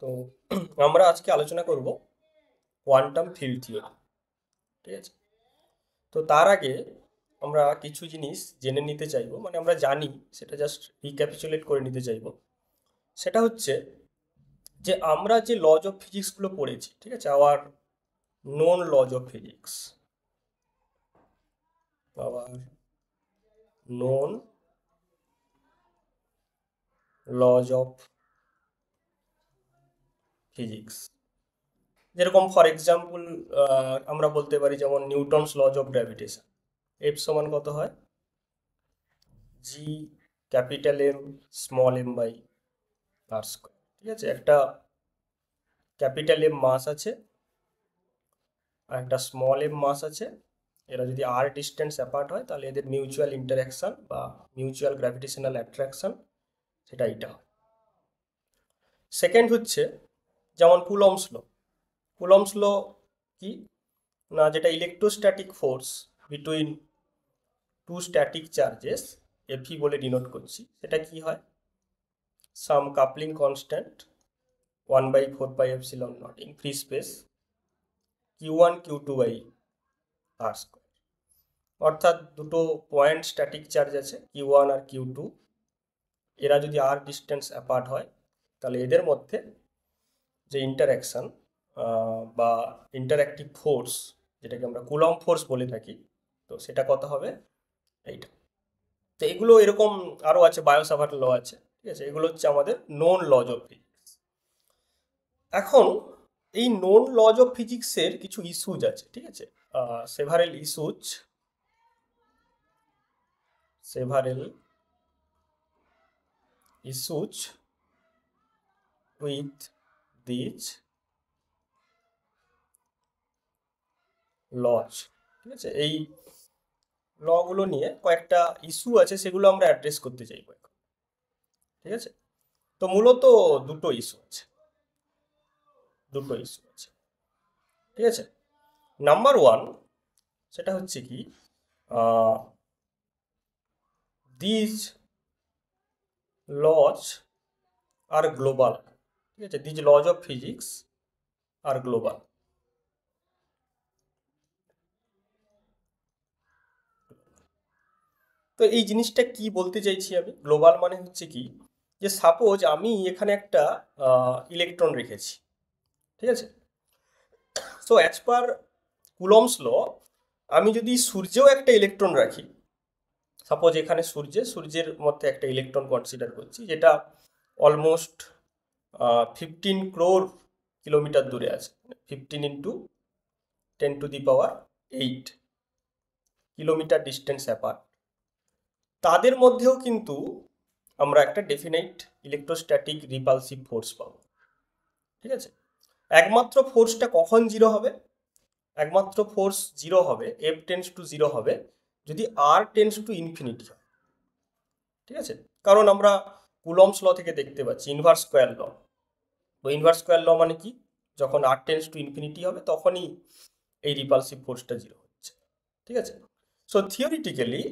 তো আমরা আজকে আলোচনা করব কোয়ান্টাম ফিল্ড থিওরি। ঠিক আছে। তো তার আগে আমরা কিছু জিনিস জেনে নিতে চাইবো, মানে আমরা জানি, সেটা জাস্ট রিক্যাপিচুলেট করে নিতে চাইবো। সেটা হচ্ছে যে আমরা যে লজ অফ ফিজিক্সগুলো পড়েছি, ঠিক আছে, our known laws of physics, our known laws of physics, যেরকম ফর এক্সাম্পল আমরা বলতে পারি যেমন Newton's laws of gravitation. F সমান কত হয়? G capital M small M by R square. ঠিক আছে, একটা ক্যাপিটাল এম মাস আছে আর একটা স্মল এম মাস আছে। এরা যদি আর ডিস্টেন্স অ্যাপার্ট হয় তাহলে এদের মিউচুয়াল ইন্টারঅ্যাকশন বা মিউচুয়াল গ্র্যাভিটেশনাল অ্যাট্রাকশন, সেটা এটা হয়। সেকেন্ড হচ্ছে যেমন কুলম্বস ল। কুলম্বস ল কি না, যেটা electrostatic force between two static charges এফি বলে ডিনোট করছি, সেটা কি হয়? Some coupling constant 1/4πε0 in free space q1 q2 by r square. অর্থাৎ দুটো পয়েন্ট স্ট্যাটিক চার্জ আছে q1 আর q2, এরা যদি আর ডিস্টেন্স অ্যাপার্ট হয় তাহলে এদের মধ্যে যে ইন্টারঅ্যাকশন বা ইন্টারঅ্যাক্টিভ ফোর্স, যেটাকে আমরা কুলম্ব ফোর্স বলে থাকি, তো সেটা কত হবে? এইটা। তো এগুলো এরকম আরও আছে, বায়োসাভার্ট ল আছে। ঠিক আছে, এগুলো হচ্ছে আমাদের নোন লজ অফ ফিজিক্স। এখন এই নোন লজ অফ ফিজিক্সের কিছু ইস্যুজ আছে। ঠিক আছে, several issues, several issues with these laws। ঠিক আছে, এই লগুলো নিয়ে কয়েকটা ইস্যু আছে, সেগুলো আমরা অ্যাড্রেস করতে চাইবো এখন। ঠিক আছে, তো মূলত দুটো ইস্যু আছে। ঠিক আছে, নাম্বার ওয়ান, সেটা হচ্ছে কি, দিজ লজ আর গ্লোবাল। ঠিক আছে, these laws of physics are global. তো এই জিনিসটা কি বলতে চাইছি আমি? গ্লোবাল মানে হচ্ছে কি, যে সাপোজ আমি এখানে একটা ইলেকট্রন রেখেছি। ঠিক আছে, so as per Coulomb's law, আমি যদি সূর্যেও একটা ইলেকট্রন রাখি, সাপোজ এখানে সূর্যের মধ্যে একটা ইলেকট্রন কনসিডার করছি, যেটা অলমোস্ট 15 crore কিলোমিটার দূরে আছে, 15 × 10⁸ কিলোমিটার ডিস্টেন্স অ্যাপার্ট। তাদের মধ্যেও কিন্তু আমরা একটা ডেফিনাইট ইলেকট্রোস্ট্যাটিক রিপালসিভ ফোর্স পাবো। ঠিক আছে, একমাত্র ফোর্সটা কখন জিরো হবে? একমাত্র ফোর্স জিরো হবে, এফ টেন্স টু জিরো হবে, যদি আর টেন্স টু ইনফিনিটি হয়। ঠিক আছে, কারণ আমরা কুলম্বস ল থেকে দেখতে পাচ্ছি ইনভার্স স্কোয়ার ল। তো ইনভার্স স্কোয়ার ল মানে কি, যখন আর টেন্স টু ইনফিনিটি হবে তখনই এই রিপালসিভ ফোর্সটা জিরো হচ্ছে। ঠিক আছে, so theoretically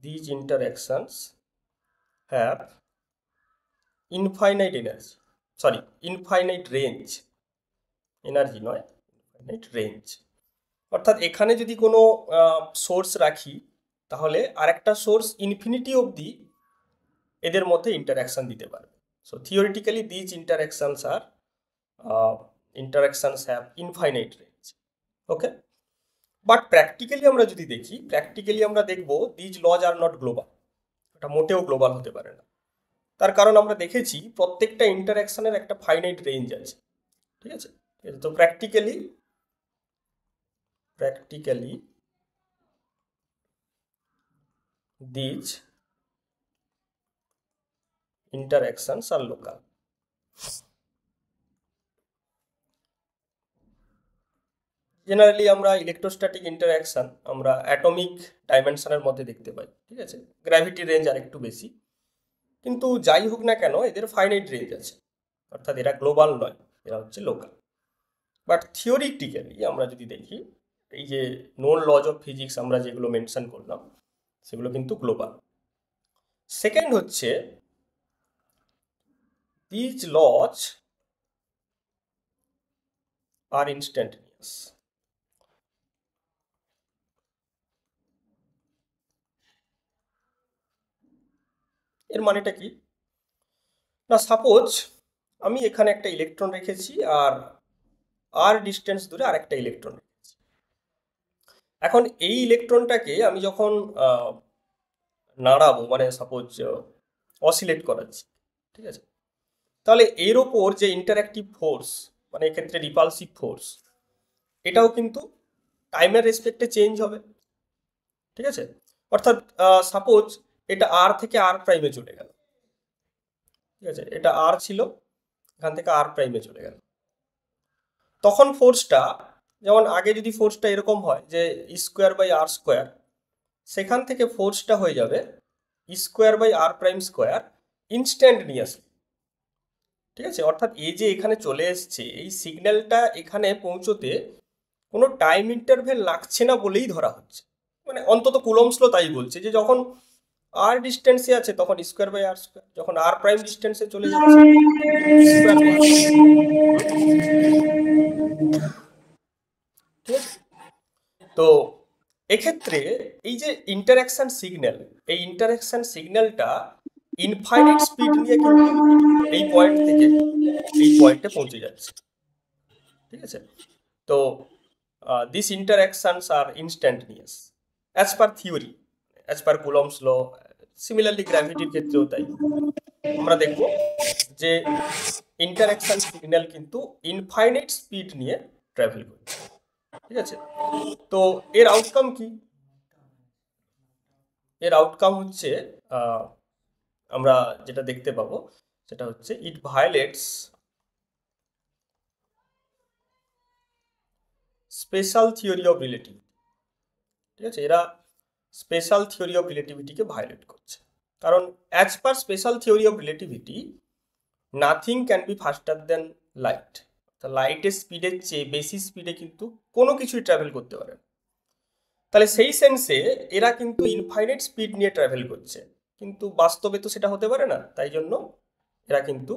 these interactions have infinite energy, sorry, infinite range, energy নয়, ইনফাইনাইট রেঞ্জ। অর্থাৎ এখানে যদি কোনো সোর্স রাখি তাহলে আরেকটা সোর্স ইনফিনিটি অবধি এদের মধ্যে ইন্টারাকশন দিতে পারবে। So theoretically these interactions have infinite range. Okay, but practically আমরা যদি দেখি, প্র্যাকটিক্যালি আমরা দেখব these laws are not global. এটা মোটেও গ্লোবাল হতে পারে না। তার কারণ আমরা দেখেছি প্রত্যেকটা ইন্টারাকশনের একটা ফাইনাইট রেঞ্জ আছে। ঠিক আছে, তো practically these interactions are local। Generally আমরা ইলেকট্রোস্ট্যাটিক ইন্টারাকশন আমরা অ্যাটমিক ডাইমেনশনের মধ্যে দেখতে পাই। ঠিক আছে, গ্র্যাভিটি রেঞ্জ আর একটু বেশি, কিন্তু যাই হোক না কেন এদের ফাইনাইট রেঞ্জ আছে, অর্থাৎ এরা গ্লোবাল নয়, এরা হচ্ছে লোকাল। বাট থিওরিটিক্যালি আমরা যদি দেখি এই যে নোন লজ অফ ফিজিক্স আমরা যেগুলো মেনশন করলাম সেগুলো কিন্তু গ্লোবাল। সেকেন্ড হচ্ছে these laws are instantaneous। এর মানেটা কি না, সাপোজ আমি এখানে একটা ইলেকট্রন রেখেছি আর আর ডিস্টেন্স দূরে আরেকটা ইলেকট্রন রেখেছি। এখন এই ইলেকট্রনটাকে আমি যখন নাড়াবো, মানে সাপোজ অসিলেট করাচ্ছি, ঠিক আছে, তাহলে এর ওপর যে ইন্টারঅ্যাক্টিভ ফোর্স, মানে এক্ষেত্রে রিপালসিভ ফোর্স, এটাও কিন্তু টাইমের রেসপেক্টে চেঞ্জ হবে। ঠিক আছে, অর্থাৎ সাপোজ এটা আর থেকে আর প্রাইমে চলে গেল, ঠিক আছে, এটা আর ছিল, এখান থেকে আর প্রাইমে চলে গেল, তখন ফোর্সটা, যেমন আগে যদি ফোর্সটা এরকম হয় যে স্কোয়ার বাই আর স্কোয়ার, সেখান থেকে ফোর্সটা হয়ে যাবে square by R prime square instantaneously. ঠিক আছে, অর্থাৎ এই যে এখানে চলে এসছে, এই সিগন্যালটা এখানে পৌঁছতে কোনো টাইম ইন্টারভেল লাগছে না বলেই ধরা হচ্ছে। মানে অন্তত কুলম্বস ল তাই বলছে যে যখন আর ডিস্টেন্সে আছে তখন স্কোয়ার বাই আর স্কোয়ার, যখন আর প্রাইম ডিস্টেন্সে চলে যাচ্ছে স্কোয়ার বাই। ঠিক আছে, তো এক্ষেত্রে এই যে ইন্টারঅ্যাকশন সিগন্যাল, এই ইন্টারঅ্যাকশন সিগন্যালটা ইনফাইনাইট স্পিড নিয়ে কিন্তু এই পয়েন্ট থেকে এই পয়েন্টে পৌঁছে যাচ্ছে। ঠিক আছে, তো this interactions are instantaneous as per theory, as per Coulomb's law. Similarly গ্র্যাভিটির ক্ষেত্রেও তাই আমরা দেখব যে ইন্টারঅ্যাকশন সিগন্যাল কিন্তু ইনফাইনাইট স্পিড নিয়ে ট্রাভেল করছে। ঠিক আছে, তো এর আউটকাম কি? এর আউটকাম হচ্ছে আমরা যেটা দেখতে পাবো সেটা হচ্ছে it violates special theory of relativity. ঠিক আছে, এরা স্পেশাল থিওরি অফ রিলেটিভিটিকে ভায়োলেট করছে, কারণ as per special theory of relativity nothing can be faster than light. লাইটের স্পিডের চেয়ে বেশি স্পিডে কিন্তু কোনো কিছুই ট্রাভেল করতে পারে না। তাহলে সেই সেন্সে এরা কিন্তু ইনফাইনাইট স্পিড নিয়ে ট্রাভেল করছে, কিন্তু বাস্তবে তো সেটা হতে পারে না, তাই জন্য এরা কিন্তু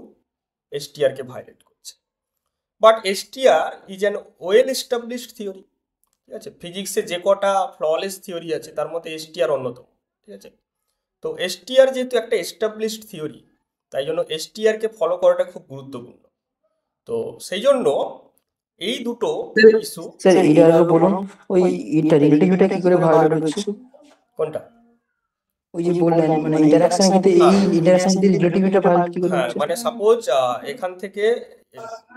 এসটিআরকে ভায়োলেট করছে। But STR is an well established theory. ঠিক আছে, ফিজিক্সে যে কটা ফ্ললেস থিওরি আছে তার মধ্যে এসটিআর অন্যতম। ঠিক আছে, তো এসটিআর যেহেতু একটা এস্টাবলিশড থিওরি, তাই জন্য এসটিআরকে ফলো করাটা খুব গুরুত্বপূর্ণ। তো সেই জন্য এই দুটো ইস্যু। স্যার এটা আগে বলুন, ওই এটা রিলেটিভিটা কি করে ভায়োলেট হচ্ছে? কোনটা? ওই যে বললেন মানে ইন্টারঅ্যাকশনের ক্ষেত্রে এই ইন্টারঅ্যাকশনের ক্ষেত্রে রিলেটিভিটা ভায়োলেট কি করে হ্যাঁ, হচ্ছে? মানে সাপোজ এখান থেকে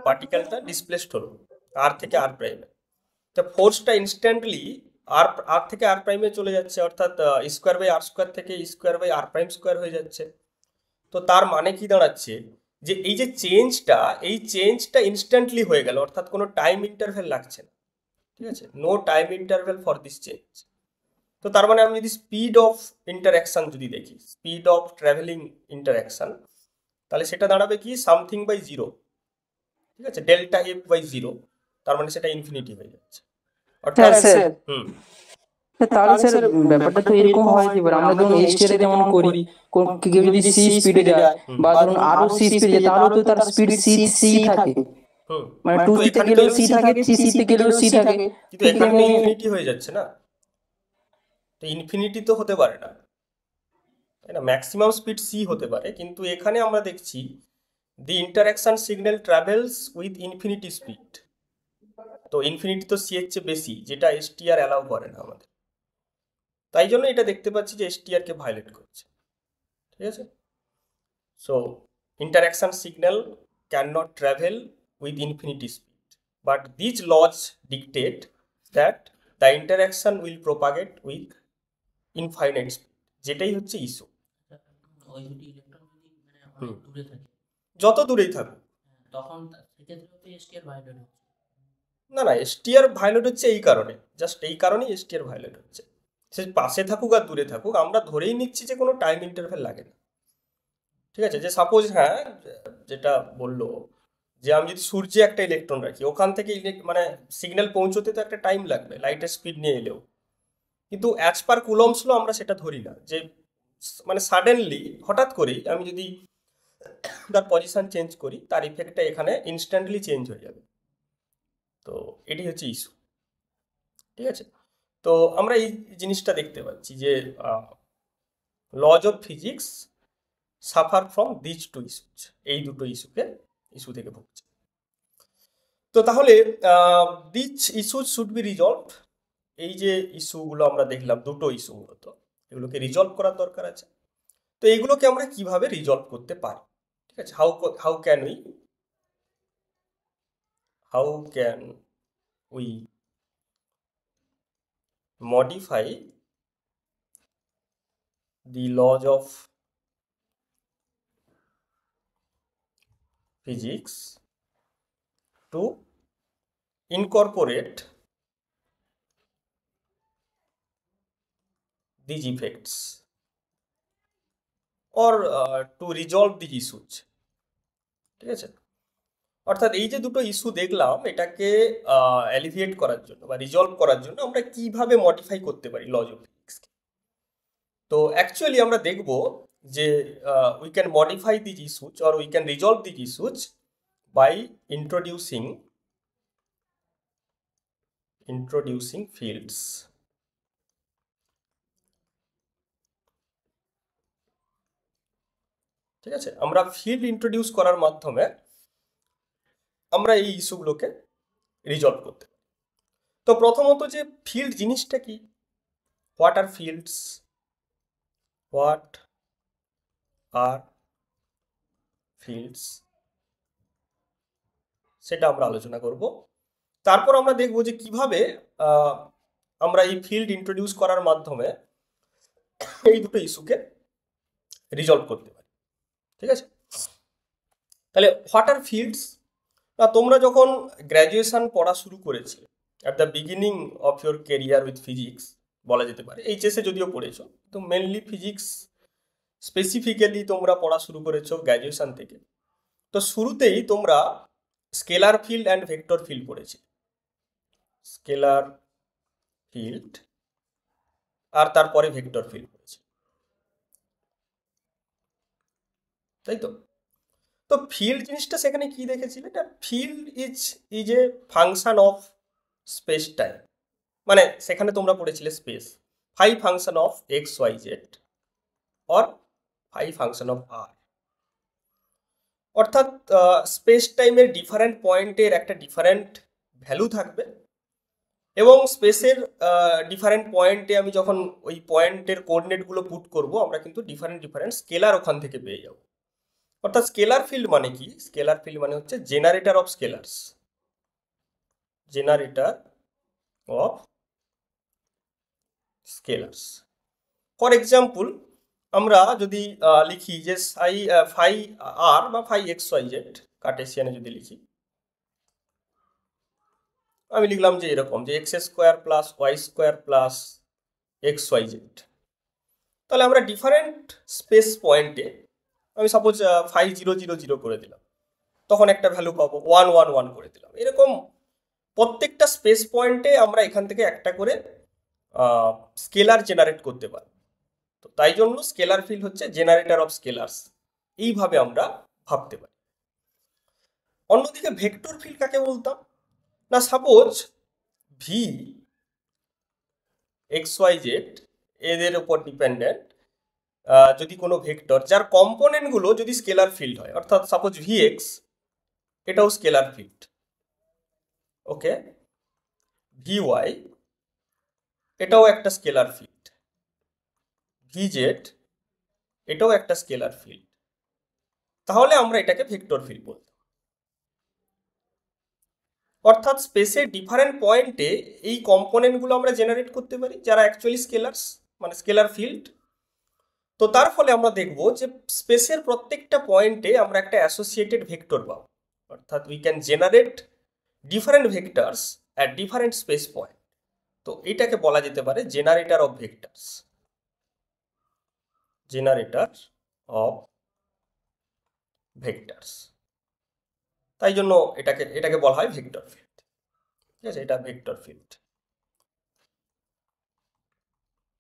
পার্টিকেলটা ডিসপ্লেসড হলো আর থেকে আর প্রাইমে, তো ফোর্সটা ইনস্ট্যান্টলি আর থেকে আর প্রাইমে চলে যাচ্ছে, অর্থাৎ স্কোয়ার বাই আর স্কোয়ার থেকে square by R prime square হয়ে যাচ্ছে। তো তার মানে কি দাঁড়াচ্ছে যে এই যে চেঞ্জটা, এই চেঞ্জটা ইনস্ট্যান্টলি হয়ে গেল, অর্থাৎ কোনো টাইম ইন্টারভেল লাগছে না। ঠিক আছে, no time interval for this change. তো তার মানে আমি যদি স্পিড অফ ইন্টারঅ্যাকশন যদি দেখি, স্পিড অফ ট্রাভেলিং ইন্টারঅ্যাকশন, তাহলে সেটা দাঁড়াবে কি সামথিং বাই জিরো। ঠিক আছে, ডেল্টা এফ বাই জিরো, তার মানে সেটা ইনফিনিটি হয়ে যাচ্ছে। অর্থাৎ স্যার তাহলে স্যার ব্যাপারটা তো এরকম হয় যে এবার আমরা ধরুন এসটিআর যেমন করি, কেউ যদি সি স্পিডে যায় বা ধরুন আরো সি স্পিডে যায়, তাহলে তো তার স্পিড সি সি থাকে, মানে 2c তে গেলেও সি থাকে, 3c তে গেলেও সি থাকে, কিন্তু এখানে ইনফিনিটি হয়ে যাচ্ছে না, তো ইনফিনিটি তো হতে পারে না, তাই না? ম্যাক্সিমাম স্পিড সি হতে পারে, কিন্তু এখানে আমরা দেখছি the interaction signal travels with infinity speed. তো ইনফিনিটি তো সি এর চেয়ে বেশি, যেটা এসটিআর অ্যালাউ করে না আমাদের, তাই জন্য এটা দেখতে পাচ্ছি যে এসটিআরকে ভায়োলেট করছে। ঠিক আছে, so interaction signal can not travel with infinity speed, but these laws dictate that the interaction will propagate with infinite speed, যেটাই হচ্ছে ইস্যু। যত দূরেই থাকুক, না না, এসটিআর ভায়োলেট হচ্ছে এই কারণে, জাস্ট এই কারণেই এসটিআর ভায়োলেট হচ্ছে। সে পাশে থাকুক আর দূরে থাকুক, আমরা ধরেই নিচ্ছি যে কোনো টাইম ইন্টারভেল লাগে না। ঠিক আছে, যে সাপোজ, হ্যাঁ, যেটা বললো যে আমি যদি সূর্যে একটা ইলেকট্রন রাখি, ওখান থেকে মানে সিগন্যাল পৌঁছতে তো একটা টাইম লাগবে লাইটের স্পিড নিয়ে এলেও, কিন্তু অ্যাজ পার কুলম্বস ল আমরা সেটা ধরি না, যে মানে সাডেনলি হঠাৎ করেই আমি যদি তার পজিশন চেঞ্জ করি তার ইফেক্টটা এখানে ইনস্ট্যান্টলি চেঞ্জ হয়ে যাবে। তো এটি হচ্ছে ইস্যু, ঠিক আছে। তো আমরা এই জিনিসটা দেখতে পাচ্ছি যে laws of physics suffer from these two issues, এই দুটো ইস্যু থেকে ভুগছে। তো তাহলে these issues should be resolve, এই যে ইস্যুগুলো আমরা দেখলাম, দুটো ইস্যু মূলত, এগুলোকে রিজলভ করার দরকার আছে। তো এইগুলোকে আমরা কিভাবে রিজলভ করতে পারি, ঠিক আছে, how can we modify the laws of physics to incorporate these effects or to resolve these issues, ঠিক আছে। অর্থাৎ এই যে দুটো ইস্যু দেখলাম, এটাকে অ্যালিভিয়েট করার জন্য বা রিজলভ করার জন্য আমরা কিভাবে মডিফাই করতে পারি লজ অফ ফিজিক্সকে। তো অ্যাকচুয়ালি আমরা দেখব যে we can modify these issues or we can resolve these issues by introducing fields, ঠিক আছে। আমরা ফিল্ড ইন্ট্রোডিউস করার মাধ্যমে আমরা এই ইস্যুগুলোকে রিজলভ করতে পারি। তো প্রথমত যে ফিল্ড জিনিসটা কি, হোয়াট আর ফিল্ডস, সেটা আমরা আলোচনা করব। তারপর আমরা দেখব যে কিভাবে আমরা এই ফিল্ড ইন্ট্রোডিউস করার মাধ্যমে এই দুটো ইস্যুকে রিজলভ করতে পারি, ঠিক আছে। তাহলে হোয়াট আর ফিল্ডস, না তোমরা যখন গ্র্যাজুয়েশন পড়া শুরু করেছিলে, at the beginning of your career with physics বলা যেতে পারে, এইচএসে যদিও পড়েছো, তো মেনলি ফিজিক্স স্পেসিফিক্যালি তোমরা পড়া শুরু করেছো গ্র্যাজুয়েশন থেকে। তো শুরুতেই তোমরা scalar field and vector field পড়েছি, স্কেলার ফিল্ড আর তারপরে ভেক্টর ফিল্ড পড়েছি, তাই তো। তো ফিল্ড জিনিসটা সেখানে কি দেখেছিলে, এটা field is a function of space time, মানে সেখানে তোমরা পড়েছিলে space, phi function of x Y z or phi function of r, অর্থাৎ স্পেস টাইমের ডিফারেন্ট পয়েন্টের একটা ডিফারেন্ট ভ্যালু থাকবে, এবং স্পেসের ডিফারেন্ট পয়েন্টে আমি যখন ওই পয়েন্টের কোঅর্ডিনেটগুলো পুট করব, আমরা কিন্তু ডিফারেন্ট স্কেলার ওখান থেকে পেয়ে যাব। অর্থাৎ স্কেলার ফিল্ড মানে কি, স্কেলার ফিল্ড মানে হচ্ছে generator of scalars, generator of scalars. For example আমরা যদি লিখি যে ফাই আর বা ফাই এক্স ওয়াই জেড কার্টেসিয়ানে যদি লিখি, আমি লিখলাম যে এরকম যে X square plus Y square plus X Y Z, তাহলে আমরা ডিফারেন্ট স্পেস পয়েন্টে আমি সাপোজ 5000 করে দিলাম, তখন একটা ভ্যালু পাবো, 111 করে দিলাম, এরকম প্রত্যেকটা স্পেস পয়েন্টে আমরা এখান থেকে একটা করে স্কেলার জেনারেট করতে পারি। তো তাই জন্য স্কেলার ফিল্ড হচ্ছে জেনারেটর অফ স্কেলার্স, এইভাবে আমরা ভাবতে পারি। অন্যদিকে ভেক্টর ফিল্ড কাকে বলতাম, না suppose V X Y Z এদের উপর ডিপেন্ডেন্ট যদি কোনো ভেক্টর যার কম্পোনেন্টগুলো যদি স্কেলার ফিল্ড হয়, অর্থাৎ সাপোজ ভি এক্স এটাও স্কেলার ফিল্ড, ওকে, ভি ওয়াই এটাও একটা স্কেলার ফিল্ড, ভি জেড এটাও একটা স্কেলার ফিল্ড, তাহলে আমরা এটাকে ভেক্টর ফিল্ড বলতাম। অর্থাৎ স্পেসের ডিফারেন্ট পয়েন্টে এই কম্পোনেন্টগুলো আমরা জেনারেট করতে পারি যারা অ্যাকচুয়ালি স্কেলার্স, মানে স্কেলার ফিল্ড। তো তার ফলে আমরা দেখব যে স্পেসের প্রত্যেকটা পয়েন্টে আমরা একটা অ্যাসোসিয়েটেড ভেক্টর পাবো, অর্থাৎ we can generate different vectors at different space point. তো এটাকে বলা যেতে পারে generator of vectors, generator of vectors. তাই জন্য এটাকে বলা হয় ভেক্টর ফিল্ড। ঠিক আছে, এটা ভেক্টর ফিল্ড।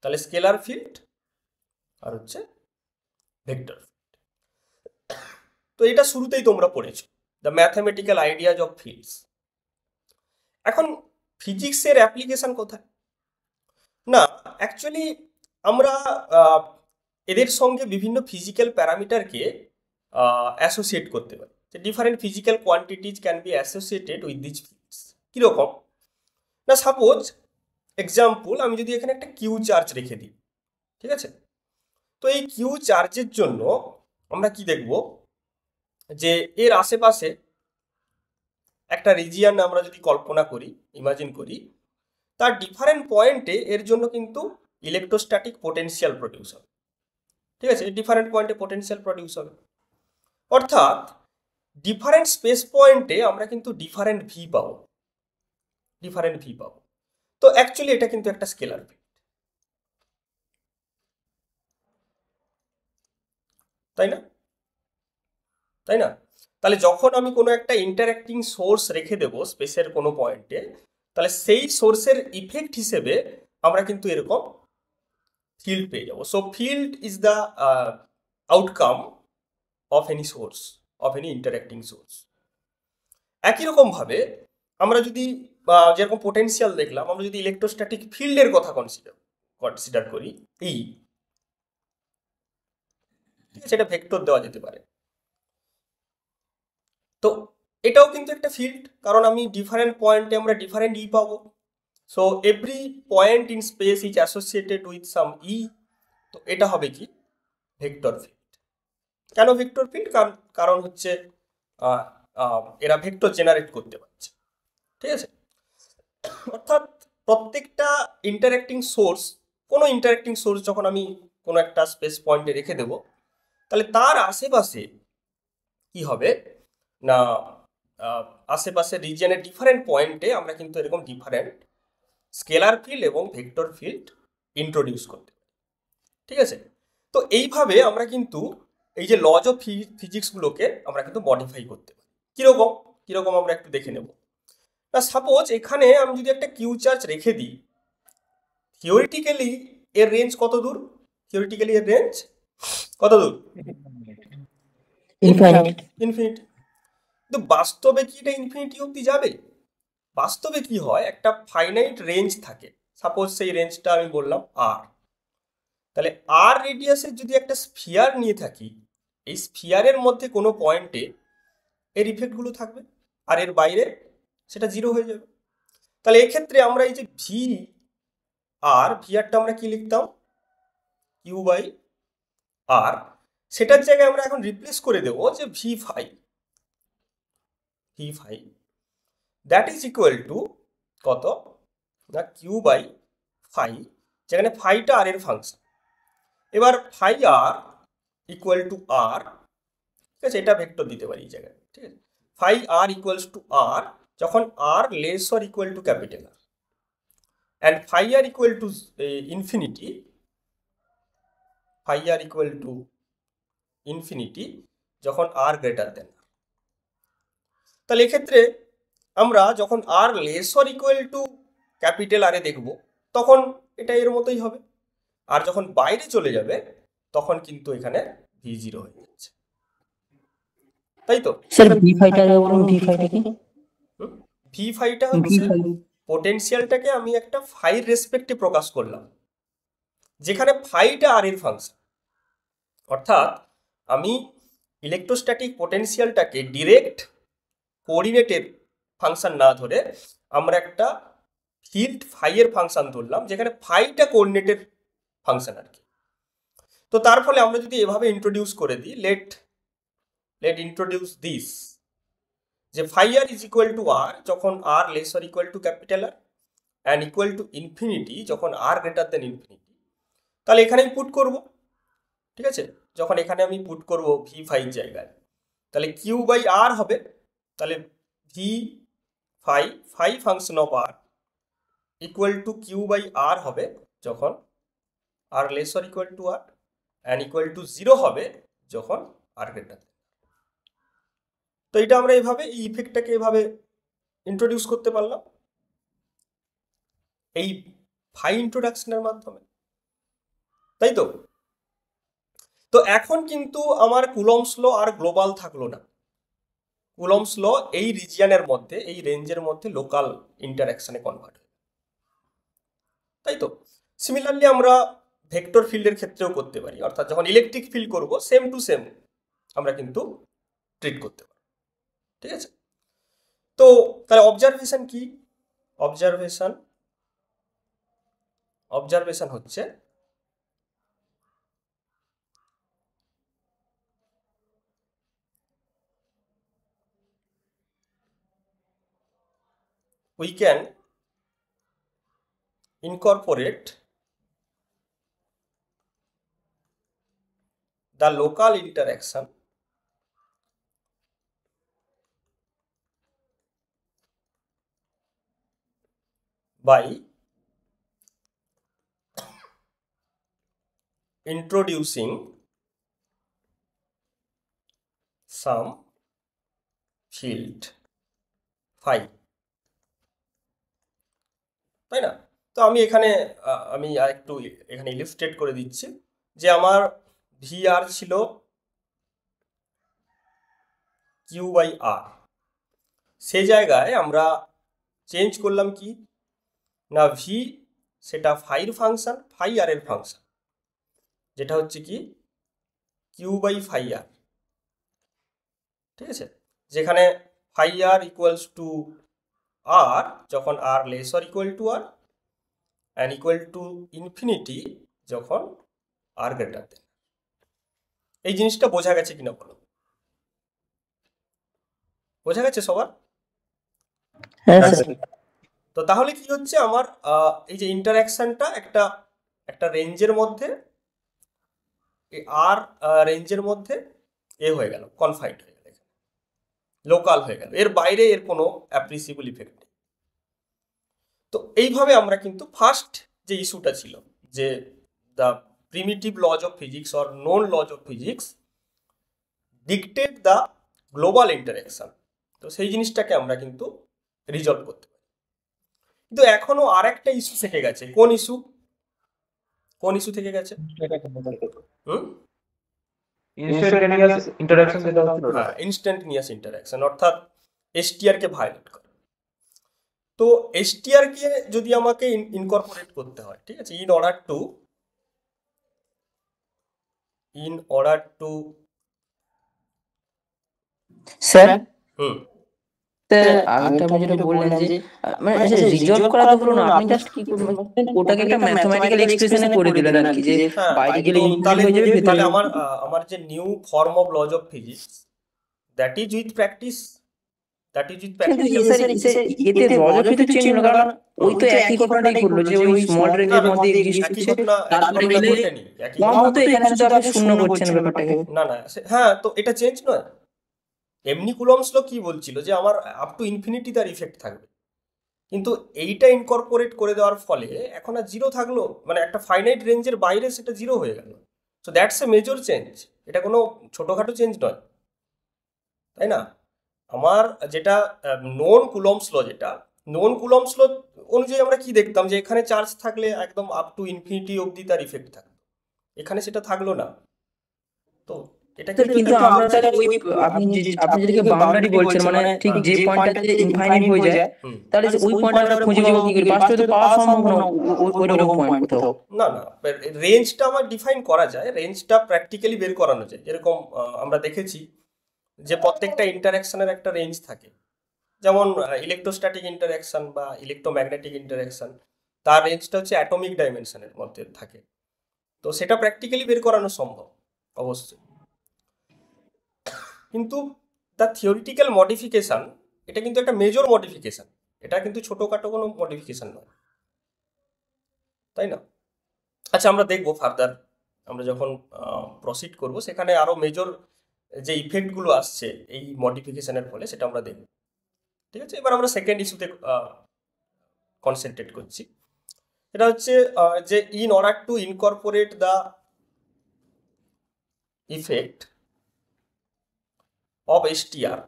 তাহলে স্কেলার ফিল্ড আর হচ্ছে ভেক্টর ফিল্ড। তো এটা শুরুতেই তোমরা পড়েছো, the mathematical ideas of fields. এখন ফিজিক্সের অ্যাপ্লিকেশন কোথায়? না, অ্যাকচুয়ালি আমরা এদের সঙ্গে বিভিন্ন ফিজিক্যাল প্যারামিটারকে অ্যাসোসিয়েট করতে পারি। Different physical quantities can be associated with this fields. কীরকম না, সাপোজ এক্সাম্পল আমি যদি এখানে একটা কিউ চার্জ রেখে দিই, ঠিক আছে, তো এই কিউ চার্জের জন্য আমরা কি দেখব যে এর আশেপাশে একটা রিজিয়ান আমরা যদি কল্পনা করি, ইমাজিন করি, তার ডিফারেন্ট পয়েন্টে এর জন্য কিন্তু ইলেকট্রোস্ট্যাটিক পোটেনশিয়াল প্রডিউস হবে। ঠিক আছে, ডিফারেন্ট পয়েন্টে পোটেনশিয়াল প্রডিউস হবে, অর্থাৎ ডিফারেন্ট স্পেস পয়েন্টে আমরা কিন্তু ডিফারেন্ট ভি পাবো, ডিফারেন্ট ভি পাবো। তো অ্যাকচুয়ালি এটা কিন্তু একটা স্কেলার ফিল্ড, তাই না? তাই না? তাহলে যখন আমি কোনো একটা ইন্টারঅ্যাক্টিং সোর্স রেখে দেবো স্পেসের কোনো পয়েন্টে, তাহলে সেই সোর্সের ইফেক্ট হিসেবে আমরা কিন্তু এরকম ফিল্ড পেয়ে যাবো। So field is the outcome of any source, of any interacting source. একই রকমভাবে আমরা যদি যেরকম পোটেনশিয়াল দেখলাম, আমরা যদি ইলেকট্রোস্ট্যাটিক ফিল্ডের কথা কনসিডার করি, এই ঠিক আছে, এটা ভেক্টর দেওয়া যেতে পারে। তো এটাও কিন্তু একটা ফিল্ড, কারণ আমি ডিফারেন্ট পয়েন্টে আমরা ডিফারেন্ট ই পাবো। So every point in space is associated with some E. তো এটা হবে কি ভেক্টর ফিল্ড। কেন ভেক্টর ফিল্ড? কারণ হচ্ছে এরা ভেক্টর জেনারেট করতে পারছে। ঠিক আছে, অর্থাৎ প্রত্যেকটা ইন্টারঅ্যাক্টিং সোর্স, কোনো ইন্টারঅ্যাক্টিং সোর্স যখন আমি কোনো একটা স্পেস পয়েন্টে রেখে দেব, তাহলে তার আশেপাশে কি হবে না, আশেপাশে রিজিয়নের ডিফারেন্ট পয়েন্টে আমরা কিন্তু এরকম ডিফারেন্ট স্কেলার ফিল্ড এবং ভেক্টর ফিল্ড ইন্ট্রোডিউস করতে পারি। ঠিক আছে, তো এইভাবে আমরা কিন্তু এই যে লজ অফ ফিজিক্সগুলোকে আমরা কিন্তু মডিফাই করতে পারি। কীরকম কীরকম আমরা একটু দেখে নেব না। সাপোজ এখানে আমি যদি একটা কিউ চার্জ রেখে দিই, থিওরিটিক্যালি এর রেঞ্জ কত দূর? থিওরিটিক্যালি এর রেঞ্জ কত দূর? ইনফাইনাইট। ইনফিনিটি। কিন্তু বাস্তবে কি এটা ইনফিনিটি অবধি যাবে? বাস্তবে কি হয়, একটা ফাইনাইট রেঞ্জ থাকে। সাপোজ সেই রেঞ্জটা আমি বললাম আর। তাহলে আর রেডিয়াসের যদি একটা স্ফিয়ার নিয়ে থাকি, এই স্ফিয়ারের মধ্যে কোনো পয়েন্টে এর ইফেক্টগুলো থাকবে, আর এর বাইরে সেটা জিরো হয়ে যাবে। তাহলে এক্ষেত্রে আমরা এই যে ভি আরটা আমরা কি লিখতাম? Q by R. সেটার জায়গায় আমরা এখন রিপ্লেস করে দেবো যে V phi that is equal to কত না কিউ বাই ফাই, যেখানে ফাইটা আর এর ফাংশন। এবার ফাই আর ইকুয়াল টু আর, ঠিক আছে, এটা ভেক্টর দিতে পারি এই জায়গায়। ঠিক আছে, phi r equals to r যখন r less or equal to capital r, and phi r equal to infinity, phi r equal to infinity যখন আর গ্রেটার দেন। তাহলে এক্ষেত্রে আমরা যখন r less or equal to capital আরে দেখব, তখন এটা এর মতোই হবে। আর যখন বাইরে চলে যাবে তখন কিন্তু এখানে ভি জিরো হয়ে যাচ্ছে, তাই তো? স্যার ভি ফাইটা বলুন, ভি ফাইটা কি? ভি ফাইটা হচ্ছে পোটেনশিয়ালটাকে আমি একটা ফাইর রেসপেক্টে প্রকাশ করলাম, যেখানে ফাইটা আর এর ফাংশন। অর্থাৎ আমি ইলেকট্রোস্ট্যাটিক পোটেনশিয়ালটাকে ডিরেক্ট কোঅর্ডিনেটের ফাংশন না ধরে আমরা একটা ফিল্ড ফাইয়ের ফাংশন ধরলাম, যেখানে ফাইটা কোঅর্ডিনেটের ফাংশন আর কি। তো তার ফলে আমরা যদি এভাবে ইন্ট্রোডিউস করে দিই, লেট ইন্ট্রোডিউস দিস, যে phi r is equal to r যখন r less or equal to capital r, and equal to infinity যখন আর গ্রেটার দেন ইনফিনিটি। তাহলে এখানে আমি পুট করব, ঠিক আছে, যখন এখানে আমি পুট করব ভি ফাইভ জায়গায়, তাহলে কিউ বাই আর হবে। তাহলে V phi function of r equal to q by r হবে যখন r less or equal to r, and equal to zero হবে যখন আর গ্রেটার। তো এটা আমরা এভাবে এই ইফেক্টটাকে এভাবে ইন্ট্রোডিউস করতে পারলাম এই ফাই ইন্ট্রোডাকশনের মাধ্যমে, তাই তো। তো এখন কিন্তু আমার কুলম্বস ল আর গ্লোবাল থাকলো না, কুলম্বস ল এই রিজিয়নের মধ্যে, এই রেঞ্জের মধ্যে লোকাল ইন্টারাকশনে কনভার্ট হয়, তাই তো। সিমিলারলি আমরা ভেক্টর ফিল্ডের ক্ষেত্রেও করতে পারি, অর্থাৎ যখন ইলেকট্রিক ফিল্ড করব সেম টু সেম আমরা কিন্তু ট্রিট করতে পারি, ঠিক আছে। তো তাহলে অবজারভেশন কি? অবজারভেশন হচ্ছে we can incorporate the local interaction by introducing some field phi, তাই না। তো আমি এখানে আমি একটু এখানে ইলিস্ট্রেট করে দিচ্ছি যে আমার ভি আর ছিল কিউ বাই আর, সে জায়গায় আমরা চেঞ্জ করলাম কি না, ভি সেটা ফাইর ফাংশন, ফাই আর এর ফাংশন, যেটা হচ্ছে কি কিউ বাই ফাই আর, ঠিক আছে। যেখানে phi r equals to r যখন r less or equal to r, and equal to infinity যখন আর গ্রেটার দেন। এই জিনিসটা বোঝা গেছে কিনা বলো? বোঝা গেছে সবার? তো তাহলে কি হচ্ছে আমার এই যে ইন্টারাকশনটা একটা রেঞ্জের মধ্যে, আর রেঞ্জের মধ্যে হয়ে গেল, কনফাইন্ড হয়ে গেল, লোকাল হয়ে গেল, এর বাইরে এর কোনো অ্যাপ্রিসিয়েবল ইফেক্ট নেই। তো এইভাবে আমরা কিন্তু ফার্স্ট যে ইস্যুটা ছিল যে the primitive lodge of physics or known laws of physics dictate the global interaction, তো সেই জিনিসটাকে আমরা কিন্তু রিজলভ করতে পারি। কিন্তু এখনো আর একটা ইস্যু থেকে গেছে। কোন ইস্যু থেকে গেছে? ইনস্ট্যান্টেনিয়াস ইন্টারাকশন, অর্থাৎ এসটিআর কে ভায়োলেট করে। তো এসটিআর কে যদি আমাকে ইনকর্পোরেট করতে হয়, ঠিক আছে, ইন অর্ডার টু স্যার আগেটা আপনি যেটা বললেন যে মানে রিজলভ করা তো হলো না, আপনি জাস্ট কি করবেন ওটাকে একটা ম্যাথমেটিক্যাল এক্সপ্রেশনে করে দিলেন আর কি, যে বাইরে গেলে ইনক্লুড হয়ে যাবে। তাহলে আমার যে new form of lodge of physics that is with practice, এতে লজ অফ ফিজিক্স চেঞ্জ হলো, কারণ ওই তো একই ঘটনাটাই ঘটলো যে ওই স্মল রেঞ্জের মধ্যে এক্সিস্ট হচ্ছে, তারপরে মিলে কম হতো, এখানে শুধু আপনি শূন্য করছেন ব্যাপারটাকে। না, হ্যাঁ, তো এটা চেঞ্জ নয়। এমনি কুলম্বস ল কি বলছিল যে আমার আপ টু ইনফিনিটি তার ইফেক্ট থাকবে, কিন্তু এইটা ইনকর্পোরেট করে দেওয়ার ফলে এখন আর জিরো থাকলো, মানে একটা ফাইনাইট রেঞ্জের বাইরে সেটা জিরো হয়ে গেল। So that's a major change, এটা কোনো ছোটোখাটো চেঞ্জ নয়, তাই না। আমার যেটা নন কুলম্বস ল, যেটা নন কুলম্বস ল অনুযায়ী আমরা কি দেখতাম যে এখানে চার্জ থাকলে একদম আপ টু ইনফিনিটি অবধি তার ইফেক্ট থাকতো, এখানে সেটা থাকলো না। তো এটা কিন্তু আমরা তাহলে ওই আপনি যেটাকে বাউন্ডারি বলছেন, মানে ঠিক যে পয়েন্টটাতে ইনফাইনাইট হয়ে যায়, তাহলে ওই পয়েন্ট আমরা খুঁজে পাবো কি করে? পাঁচটা তো পাওয়া সম্ভব না ওই রকম পয়েন্ট কোথাও। না, রেঞ্জটা আমার ডিফাইন করা যায়, রেঞ্জটা প্র্যাকটিক্যালি বের করানো যায়। যেরকম আমরা দেখেছি যে প্রত্যেকটা ইন্টারাকশনের একটা রেঞ্জ থাকে, যেমন ইলেকট্রোস্ট্যাটিক ইন্টারাকশন বা ইলেকট্রোম্যাগনেটিক ইন্টারাকশন, তার রেঞ্জটা হচ্ছে অ্যাটমিক ডাইমেনশনের মধ্যে থাকে। তো সেটা প্র্যাকটিক্যালি বের করানো সম্ভব অবশ্যই, কিন্তু দ্য থিওরিটিক্যাল মডিফিকেশন এটা কিন্তু একটা মেজর মডিফিকেশন, এটা কিন্তু ছোটোখাটো কোনো মডিফিকেশন নয়, তাই না। আচ্ছা, আমরা দেখবো ফার্দার, আমরা যখন প্রসিড করব সেখানে আরও মেজর যে ইফেক্টগুলো আসছে এই মডিফিকেশনের ফলে সেটা আমরা দেখব, ঠিক আছে। এবার আমরা সেকেন্ড ইস্যুতে কনসেন্ট্রেট করছি। এটা হচ্ছে যে in order to incorporate the effect of STR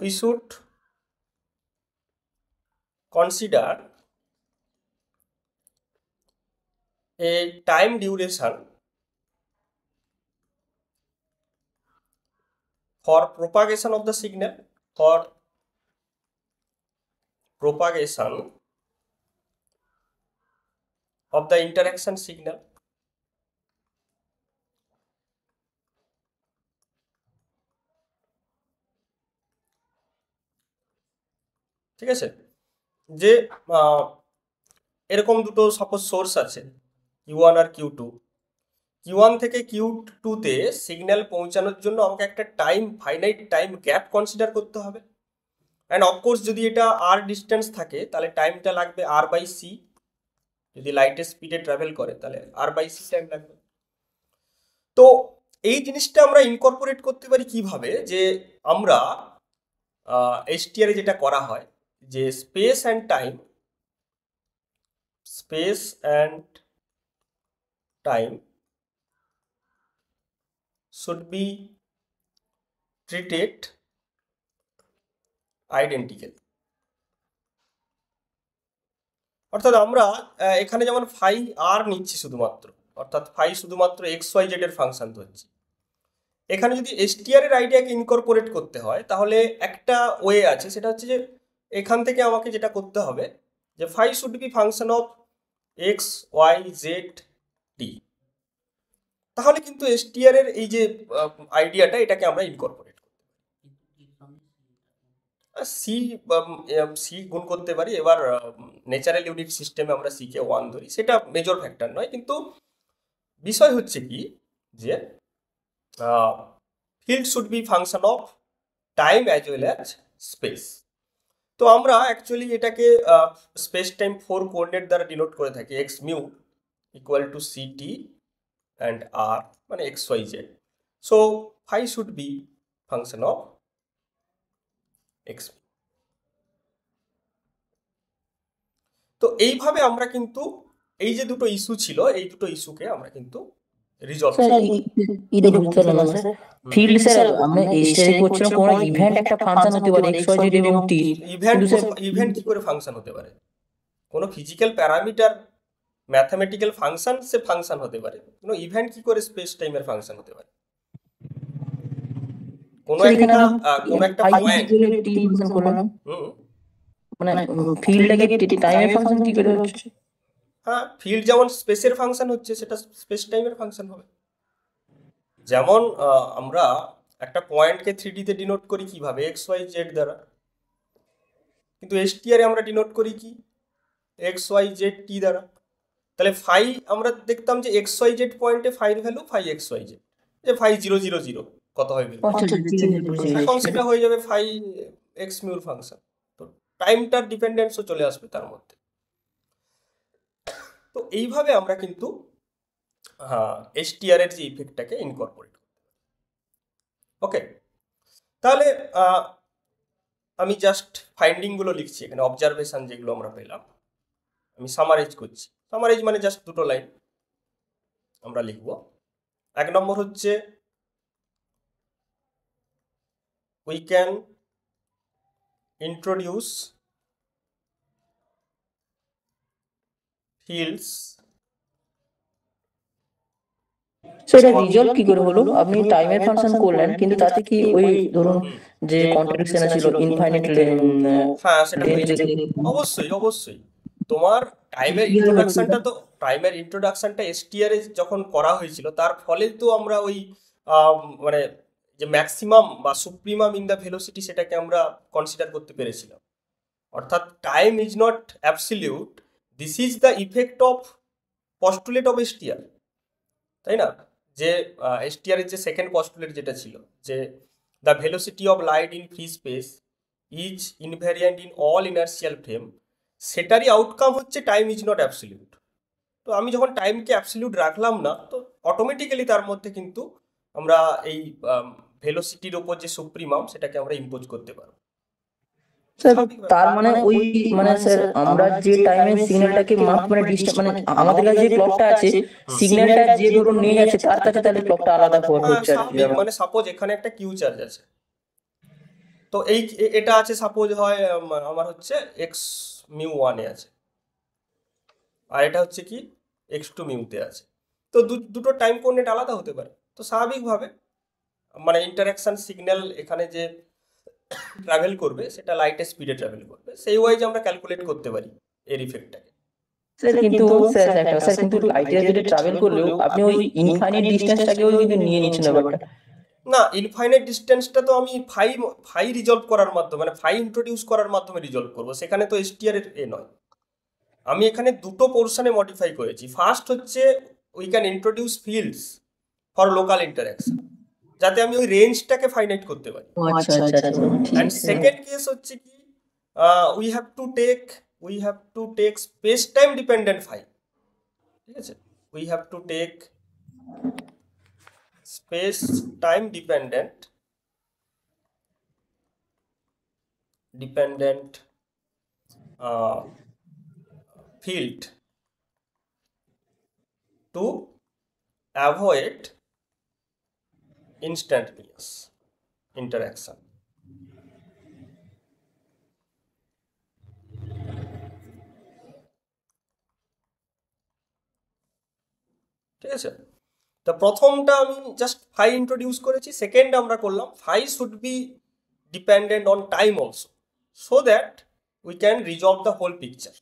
we should consider a time duration for propagation of the signal, for propagation of the interaction signal. ঠিক আছে, যে এরকম দুটো সাপোজ সোর্স আছে Q1 আর Q2, Q1 থেকে Q2 তে signal পৌঁছানোর জন্য আমাকে একটা time, finite time gap consider করতে হবে। অ্যান্ড অফকোর্স যদি এটা আর ডিস্টেন্স থাকে তাহলে টাইমটা লাগবে R/C, যদি লাইটের স্পিডে ট্রাভেল করে তাহলে R/C টাইম লাগবে। তো এই জিনিসটা আমরা ইনকর্পোরেট করতে পারি কিভাবে, যে আমরা STR এ যেটা করা হয় যে space and time should be treated identically। অর্থাৎ আমরা এখানে যেমন ফাই আর নিচ্ছি শুধুমাত্র, অর্থাৎ ফাই শুধুমাত্র XYZ এর ফাংশন ধরছি, এখানে যদি STR এর আইডিয়াকে ইনকর্পোরেট করতে হয় তাহলে একটা ওয়ে আছে, সেটা হচ্ছে যে এখান থেকে আমাকে যেটা করতে হবে যে phi should be function of XYZ-T, তাহলে কিন্তু STR এর এই যে আইডিয়াটা এটাকে আমরা ইনকর্পোরেট করতে পারি, সি গুণ করতে পারি। এবার ন্যাচারাল ইউনিট সিস্টেমে আমরা C কে 1 ধরি, সেটা মেজর ফ্যাক্টর নয়, কিন্তু বিষয় হচ্ছে কি যে field should be function of time as well as space. তো আমরা অ্যাকচুয়ালি এটাকে স্পেস টাইম 4 কোঅর্ডিনেট দ্বারা ডিনোট করে থাকি, x mu equal to CT and R মানে XYZ। So phi should be function of x। তো এইভাবে আমরা কিন্তু এই যে দুটো ইস্যু ছিল, এই দুটো ইস্যুকে আমরা কিন্তু রিজলভ স্যার এটা বুঝতে পারলাম না স্যার। ফিল্ড স্যার আমরা STR করছিলাম, কোন ইভেন্ট একটা ফাংশন হতে পারে XYZ এবং T। ইভেন্ট কি করে ফাংশন হতে পারে? কোনো ফিজিক্যাল প্যারামিটার, ম্যাথমেটিক্যাল ফাংশন সে ফাংশন হতে পারে, কোনো ইভেন্ট কি করে স্পেস টাইমের ফাংশন হতে পারে? কোনো একটা পয়েন্ট T ফাংশন করলাম, মানে ফিল্ডটাকে টাইমের ফাংশন কি করে হচ্ছে? হ্যাঁ, ফিল্ড যেমন স্পেসের ফাংশন হচ্ছে, সেটা স্পেস টাইমের ফাংশন হবে। যেমন আমরা একটা পয়েন্টকে 3D তে ডিনোট করি কিভাবে, XYZ দ্বারা, কিন্তু STR এ আমরা ডিনোট করি কি XYZ-T দ্বারা। তাহলে ফাই আমরা দেখতাম যে XYZ পয়েন্টে ফাইর ভ্যালু ফাই XYZ, যে ফাই 0 0 0 কত হয় ভ্যালু, এখন সেটা হয়ে যাবে ফাই x মিউর ফাংশন। তো টাইমটার ডিপেন্ডেন্সও চলে আসবে তার মধ্যে। তো এইভাবে আমরা কিন্তু STR এর যে ইফেক্টটাকে ইনকর্পোরেট করতে পারি। ওকে, তাহলে আমি জাস্ট ফাইন্ডিংগুলো লিখছি এখানে, অবজারভেশন যেগুলো আমরা পেলাম আমি সামারাইজ করছি। সামারাইজ মানে জাস্ট দুটো লাইন আমরা লিখব। 1 নম্বর হচ্ছে we can introduce fields। সেটা রিজলভ কি করে হলো? আপনি টাইমের ফাংশন করলেন, কিন্তু তাতে কি ওই ধরুন যে কন্ট্রাডিকশন ছিল ইনফাইনাইট, হ্যাঁ সেটা অবশ্যই তোমার টাইমের ইন্ট্রোডাকশনটা STR এ যখন করা হয়েছিল তার ফলে তো আমরা ওই মানে যে ম্যাক্সিমাম বা সুপ্রিমাম ইন দ্য ভেলোসিটি সেটাকে আমরা কনসিডার করতে পেরেছিলাম। অর্থাৎ time is not absolute, this is the effect of postulate of STR, তাই না? যে STR এর যে সেকেন্ড পস্টুলেট যেটা ছিল যে the velocity of light in free space is invariant in all inertial frame, সেটারই আউটকাম হচ্ছে টাইম ইজ নট অ্যাবসলিউট। তো আমি যখন টাইমকে অ্যাবসলিউট রাখলাম না, তো অটোমেটিক্যালি তার মধ্যে কিন্তু আমরা এই ভেলোসিটির ওপর যে সুপ্রিমাম সেটাকে আমরা ইম্পোজ করতে পারবো। তার মানে ওই মানে স্যার আমরা যে টাইমের সিগন্যালটাকে মানে ডিস্টার্ব, মানে আমাদের কাছে যে ক্লকটা আছে সিগন্যালটা যে ধরুন নিয়ে যাচ্ছে তার কাছে তাহলে ক্লকটা আলাদা হচ্ছে। মানে সাপোজ এখানে একটা কিউ চার্জ আছে, তো তো এটা আছে সাপোজ হয় আমার হচ্ছে এক্স মিউ ওয়ানে আছে, আর এটা হচ্ছে কি এক্স টু মিউতে আছে। তো দুটো টাইম কোঅর্ডিনেট আলাদা হতে পারে। তো স্বাভাবিকভাবে মানে ইন্টারাকশন সিগন্যাল এখানে যে ট্রাভেল করবে সেটা লাইটের স্পিডে ট্রাভেল করবে, সেই ওয়াইজ আমরা ক্যালকুলেট করতে পারি এর ইফেক্টটাকে। স্যার কিন্তু স্যার কিন্তু লাইটের স্পিডে ট্রাভেল করলেও আপনি ওই ইনফাইনাইট ডিসটেন্সটাকেও কিন্তু নিয়ে নিচ্ছেন ব্যাপারটা। না, ইনফাইনাইট ডিস্টেন্সটা তো আমি ফাই রিজলভ করার মাধ্যমে মানে ফাই ইন্ট্রোডিউস করার মাধ্যমে রিজলভ করবো, সেখানে তো এসটিআর এর নয়। আমি এখানে দুটো পোর্শনে মডিফাই করেছি। ফার্স্ট হচ্ছে we can introduce fields for local interaction, যাতে আমি ওই রেঞ্জটাকে ফাইনাইট করতে পারি। আচ্ছা আচ্ছা আচ্ছা, অ্যান্ড ঠিক সেকেন্ড কেস হচ্ছে কি we have to take space time dependent phi. ঠিক আছে, we have to take space time dependent field to avoid instantaneous interaction. ঠিক আছে, তো প্রথমটা আমি জাস্ট ফাই ইন্ট্রোডিউস করেছি, সেকেন্ড আমরা করলাম phi should be dependent on time also, so that we can resolve the whole picture.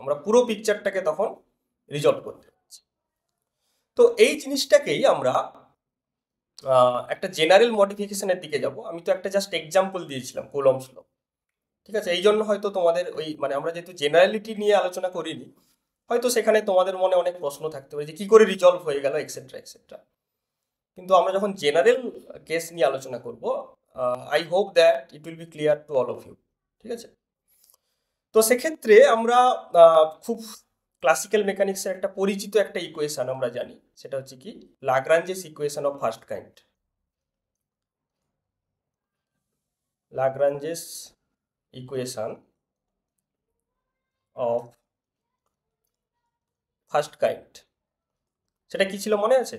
আমরা পুরো পিকচারটাকে তখন রিজলভ করতে পারছি। তো এই জিনিসটাকেই আমরা একটা জেনারেল মডিফিকেশনের দিকে যাব। আমি তো একটা জাস্ট এক্সাম্পল দিয়েছিলাম কুলম্বস ল। ঠিক আছে, এই জন্য হয়তো তোমাদের ওই মানে আমরা যেহেতু জেনারেলিটি নিয়ে আলোচনা করিনি, হয়তো সেখানে তোমাদের মনে অনেক প্রশ্ন থাকতে পারে যে কি করে রিজলভ হয়ে গেল এক্সেট্রা এক্সেট্রা। কিন্তু আমরা যখন জেনারেল কেস নিয়ে আলোচনা করব, I hope that it will be clear to all of you. ঠিক আছে, তো সেক্ষেত্রে আমরা খুব ক্লাসিক্যাল মেকানিক্সের একটা পরিচিত একটা ইকুয়েশন আমরা জানি, সেটা হচ্ছে কি Lagrange's equation of first kind. Lagrange's equation of first kind, সেটা কি ছিল মনে আছে?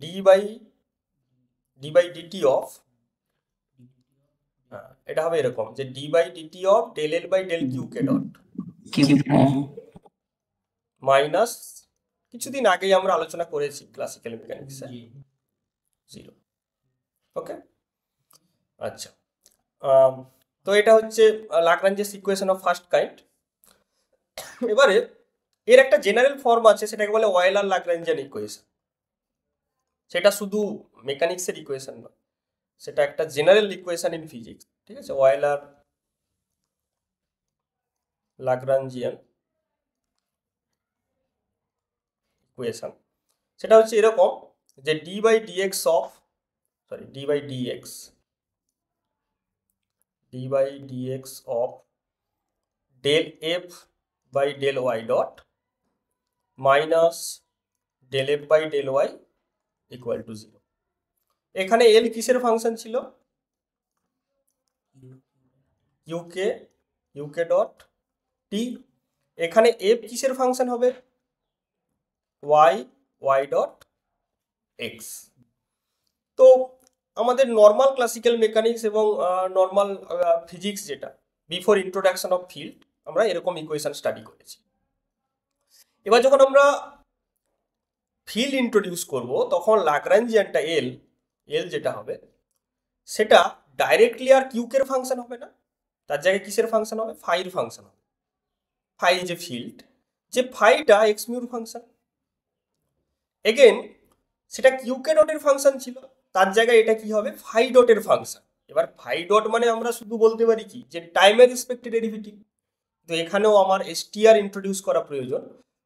ডি বাই ডিটি অফ, এটা হবে এরকম যে D by DT of del L by del Q K dot minus, কিছুদিন আগেই আমরা আলোচনা করেছি ক্লাসিক্যাল মেকানিক্সে, 0। ওকে, আচ্ছা, তো এটা হচ্ছে লাগরাঞ্জেস ইকুয়েশন অফ ফার্স্ট কাইন্ড। এবারে এর একটা জেনারেল ফর্ম আছে, সেটাকে বলে ওয়েলার লাগরাঞ্জিয়ান ইকুয়েশন। সেটা শুধু মেকানিক্সের ইকুয়েশন নয়, সেটা একটা জেনারেল ইকুয়েশন ইন ফিজিক্স। ঠিক আছে, ওয়েলার লাগরাঞ্জিয়ান ইকুয়েশন, সেটা হচ্ছে এরকম যে D by DX of del F by del Y dot minus del F by del Y equal to 0। এখানে এল কিসের ফাংশন ছিল? UK dot T. এখানে এফ কিসের ফাংশন হবে? Y dot X. তো আমাদের নর্মাল ক্লাসিক্যাল মেকানিক্স এবং normal physics যেটা বিফোর ইন্ট্রোডাকশন অফ ফিল্ড, আমরা এরকম ইকুয়েশন স্টাডি করেছি। এবার যখন আমরা ফিল্ড ইন্ট্রোডিউস করব, তখন লাগরাঞ্জিয়ানটা এল যেটা হবে সেটা ডাইরেক্টলি আর কিউকের ফাংশন হবে না, তার জায়গায় কিসের ফাংশন হবে? ফাইর ফাংশন হবে। ফাই যে ফিল্ড, যে ফাইটা এক্স মিউর ফাংশন, এগেন সেটা কিউকে ডটের ফাংশন ছিল, তার জায়গায় এটা কি হবে? ফাই ডটের ফাংশন। এবার ফাই ডট মানে আমরা শুধু বলতে পারি কি যে টাইমের রেসপেক্টে ডেরিভেটিভ, তো এখানেও আমার এসটিআর ইন্ট্রোডিউস করা প্রয়োজন,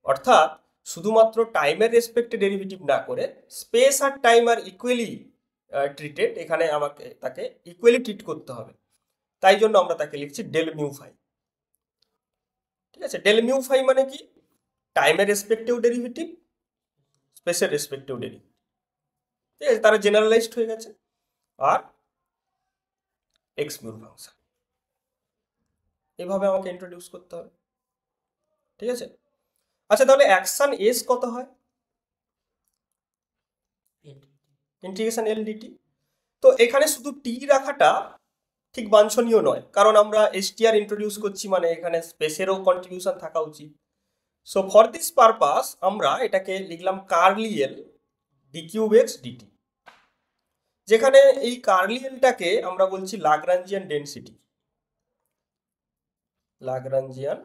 অর্থাৎ শুধুমাত্র টাইমের রেসপেক্টে ডেরিভেটিভ না করে স্পেস আর টাইম আর ইকুয়ালি ট্রিটেড, এখানে আমাকে তাকে ইকুয়ালি ট্রিট করতে হবে। তাই জন্য আমরা তাকে লিখছি ডেল মিউ ফাই। ঠিক আছে, ডেল মিউ ফাই মানে কি? টাইমের রেসপেক্টেও ডেরিভেটিভ, স্পেসের রেসপেক্টেও ডেরিভেটিভ। ঠিক আছে, তারা জেনারেলাইজড হয়ে গেছে। আর এক্স মিউর ফাংশন, এইভাবে আমাকে ইন্ট্রোডিউস করতে হবে। ঠিক আছে, আচ্ছা তাহলে অ্যাকশন এস কত হয়? ইন্টিগ্রেশন এল ডিটি। তো এখানে শুধু টি রাখাটা ঠিক বাঞ্ছনীয় নয়, কারণ আমরা এসটিআর ইন্ট্রোডিউস করছি, মানে এখানে স্পেসেরও কন্ট্রিবিউশন থাকা উচিত। সো ফর দিস পারপাস আমরা এটাকে লিখলাম curly L D cube X DT, যেখানে এই কার্লি এলটাকে আমরা বলছি লাগরাঞ্জিয়ান ডেনসিটি, লাগরাঞ্জিয়ান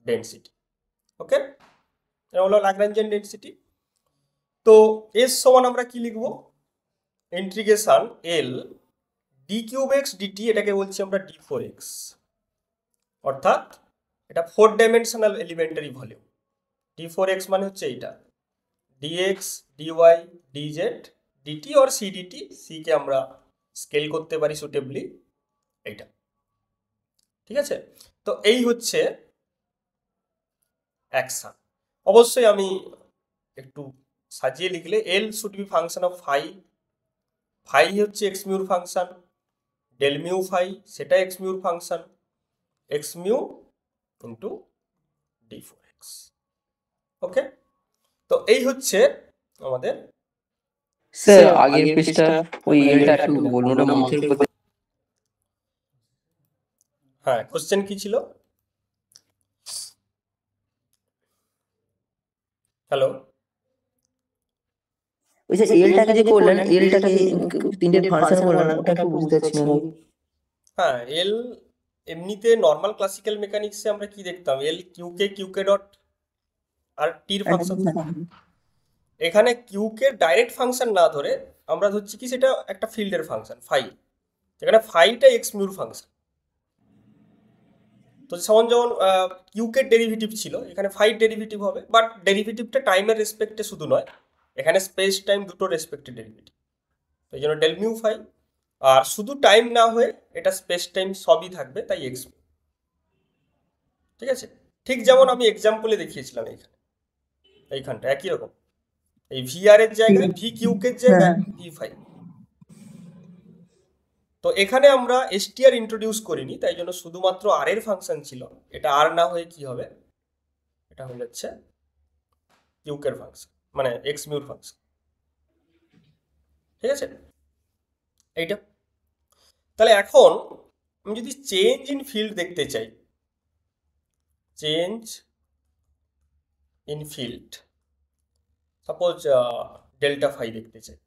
ডেনসিটি। ওকে, এটা হলো লাগরাঞ্জিয়ান ডেনসিটি। তো এস সমান আমরা কি লিখবো, integration L D cube X DT, এটাকে বলছি আমরা ডি ফোর এক্স, অর্থাৎ এটা 4 dimensional elementary volume. D four X মানে হচ্ছে এইটা, ডিএক্স ডিওয়াই ডিজেড ডিটি আর সিডিটি, সি কে আমরা স্কেল করতে পারি সুটেবলি, এইটা ঠিক আছে। তো এই হচ্ছে অ্যাকশন। অবশ্যই আমি একটু সাজিয়ে লিখলে L should be function of phi, phi হচ্ছে এক্স মিউর ফাংশন, ডেল মিউ ফাই সেটা এক্স মিউর function, x mu into d four x. Okay, তো এই হচ্ছে আমাদের। স্যার আগের পেজটা ওই এলটা একটু বলুন, ওটা মনে করতে। হ্যাঁ, কোশ্চেন কি ছিল? হ্যালো, ওই যে এলটাকে যে করলেন, এলটাকে তিনটে ফাংশন করলেন, ওটা একটু বুঝতে পারছি না। হ্যাঁ, এল এমনিতে নর্মাল ক্লাসিক্যাল মেকানিক্সে আমরা কি দেখতাম, এল কিউকে ডট আর টির ফাংশন। এখানে কিউকে ডাইরেক্ট ফাংশন না ধরে আমরা ধরছি কি সেটা একটা ফিল্ডের ফাংশন ফাই, যেখানে ফাইটা এক্স মিউর ফাংশন। তো যেমন কিউকে ডেরিভেটিভ ছিল, এখানে ফাই ডেরিভেটিভ হবে, বাট ডেরিভেটিভটা টাইমের রেসপেক্টে শুধু নয়, এখানে স্পেস টাইম দুটো রেসপেক্টে ডেরিভেটিভ, এই জন্য ডেল মিউ ফাই। আর শুধু টাইম না হয়ে এটা স্পেস টাইম সবই থাকবে, তাই এক্স মিউ। ঠিক আছে, ঠিক যেমন আমি এক্সাম্পলে দেখিয়েছিলাম এইখানটা একই রকম, এই ভি আর এর জায়গায় ভি কিউকের জায়গায় ভি ফাই। তো এখানে আমরা এসটিআর ইন্ট্রোডিউস করিনি, তাই জন্য শুধুমাত্র আর এর ফাংশন ছিল, এটা আর না হয়ে কি হবে, এটা হয়ে যাচ্ছে কিউকের ফাংশন, মানে এক্স মিউর ফাংশন। ঠিক আছে, এইটা। তাহলে এখন আমি যদি চেঞ্জ ইন ফিল্ড দেখতে চাই, change in field suppose delta phi দেখতে চাই,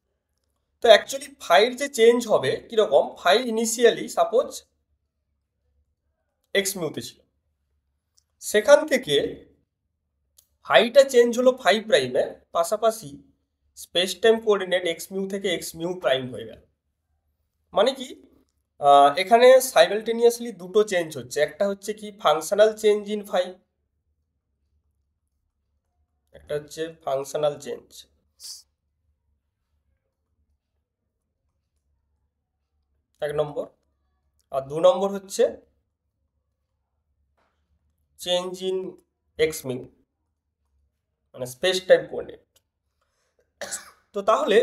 তো অ্যাকচুয়ালি ফাইর যে চেঞ্জ হবে কিরকম, ফাই ইনিশিয়ালি সাপোজ এক্স মিউতে ছিল, সেখান থেকে ফাইটা চেঞ্জ হলো ফাই প্রাইমে, পাশাপাশি space time coordinate X mu থেকে এক্স মিউ প্রাইম হয়ে গেল। মানে কি, এখানে সাইমালটেনিয়াসলি দুটো চেঞ্জ হচ্ছে, একটা হচ্ছে কি ফাংশনাল চেঞ্জ ইন ফাই, একটা হচ্ছে ফাংশনাল চেঞ্জ, এক নম্বর। আর দু নম্বর হচ্ছে চেঞ্জ ইন এক্স মিউ, মানে স্পেস টাইম কোঅর্ডিনেট। তো তাহলে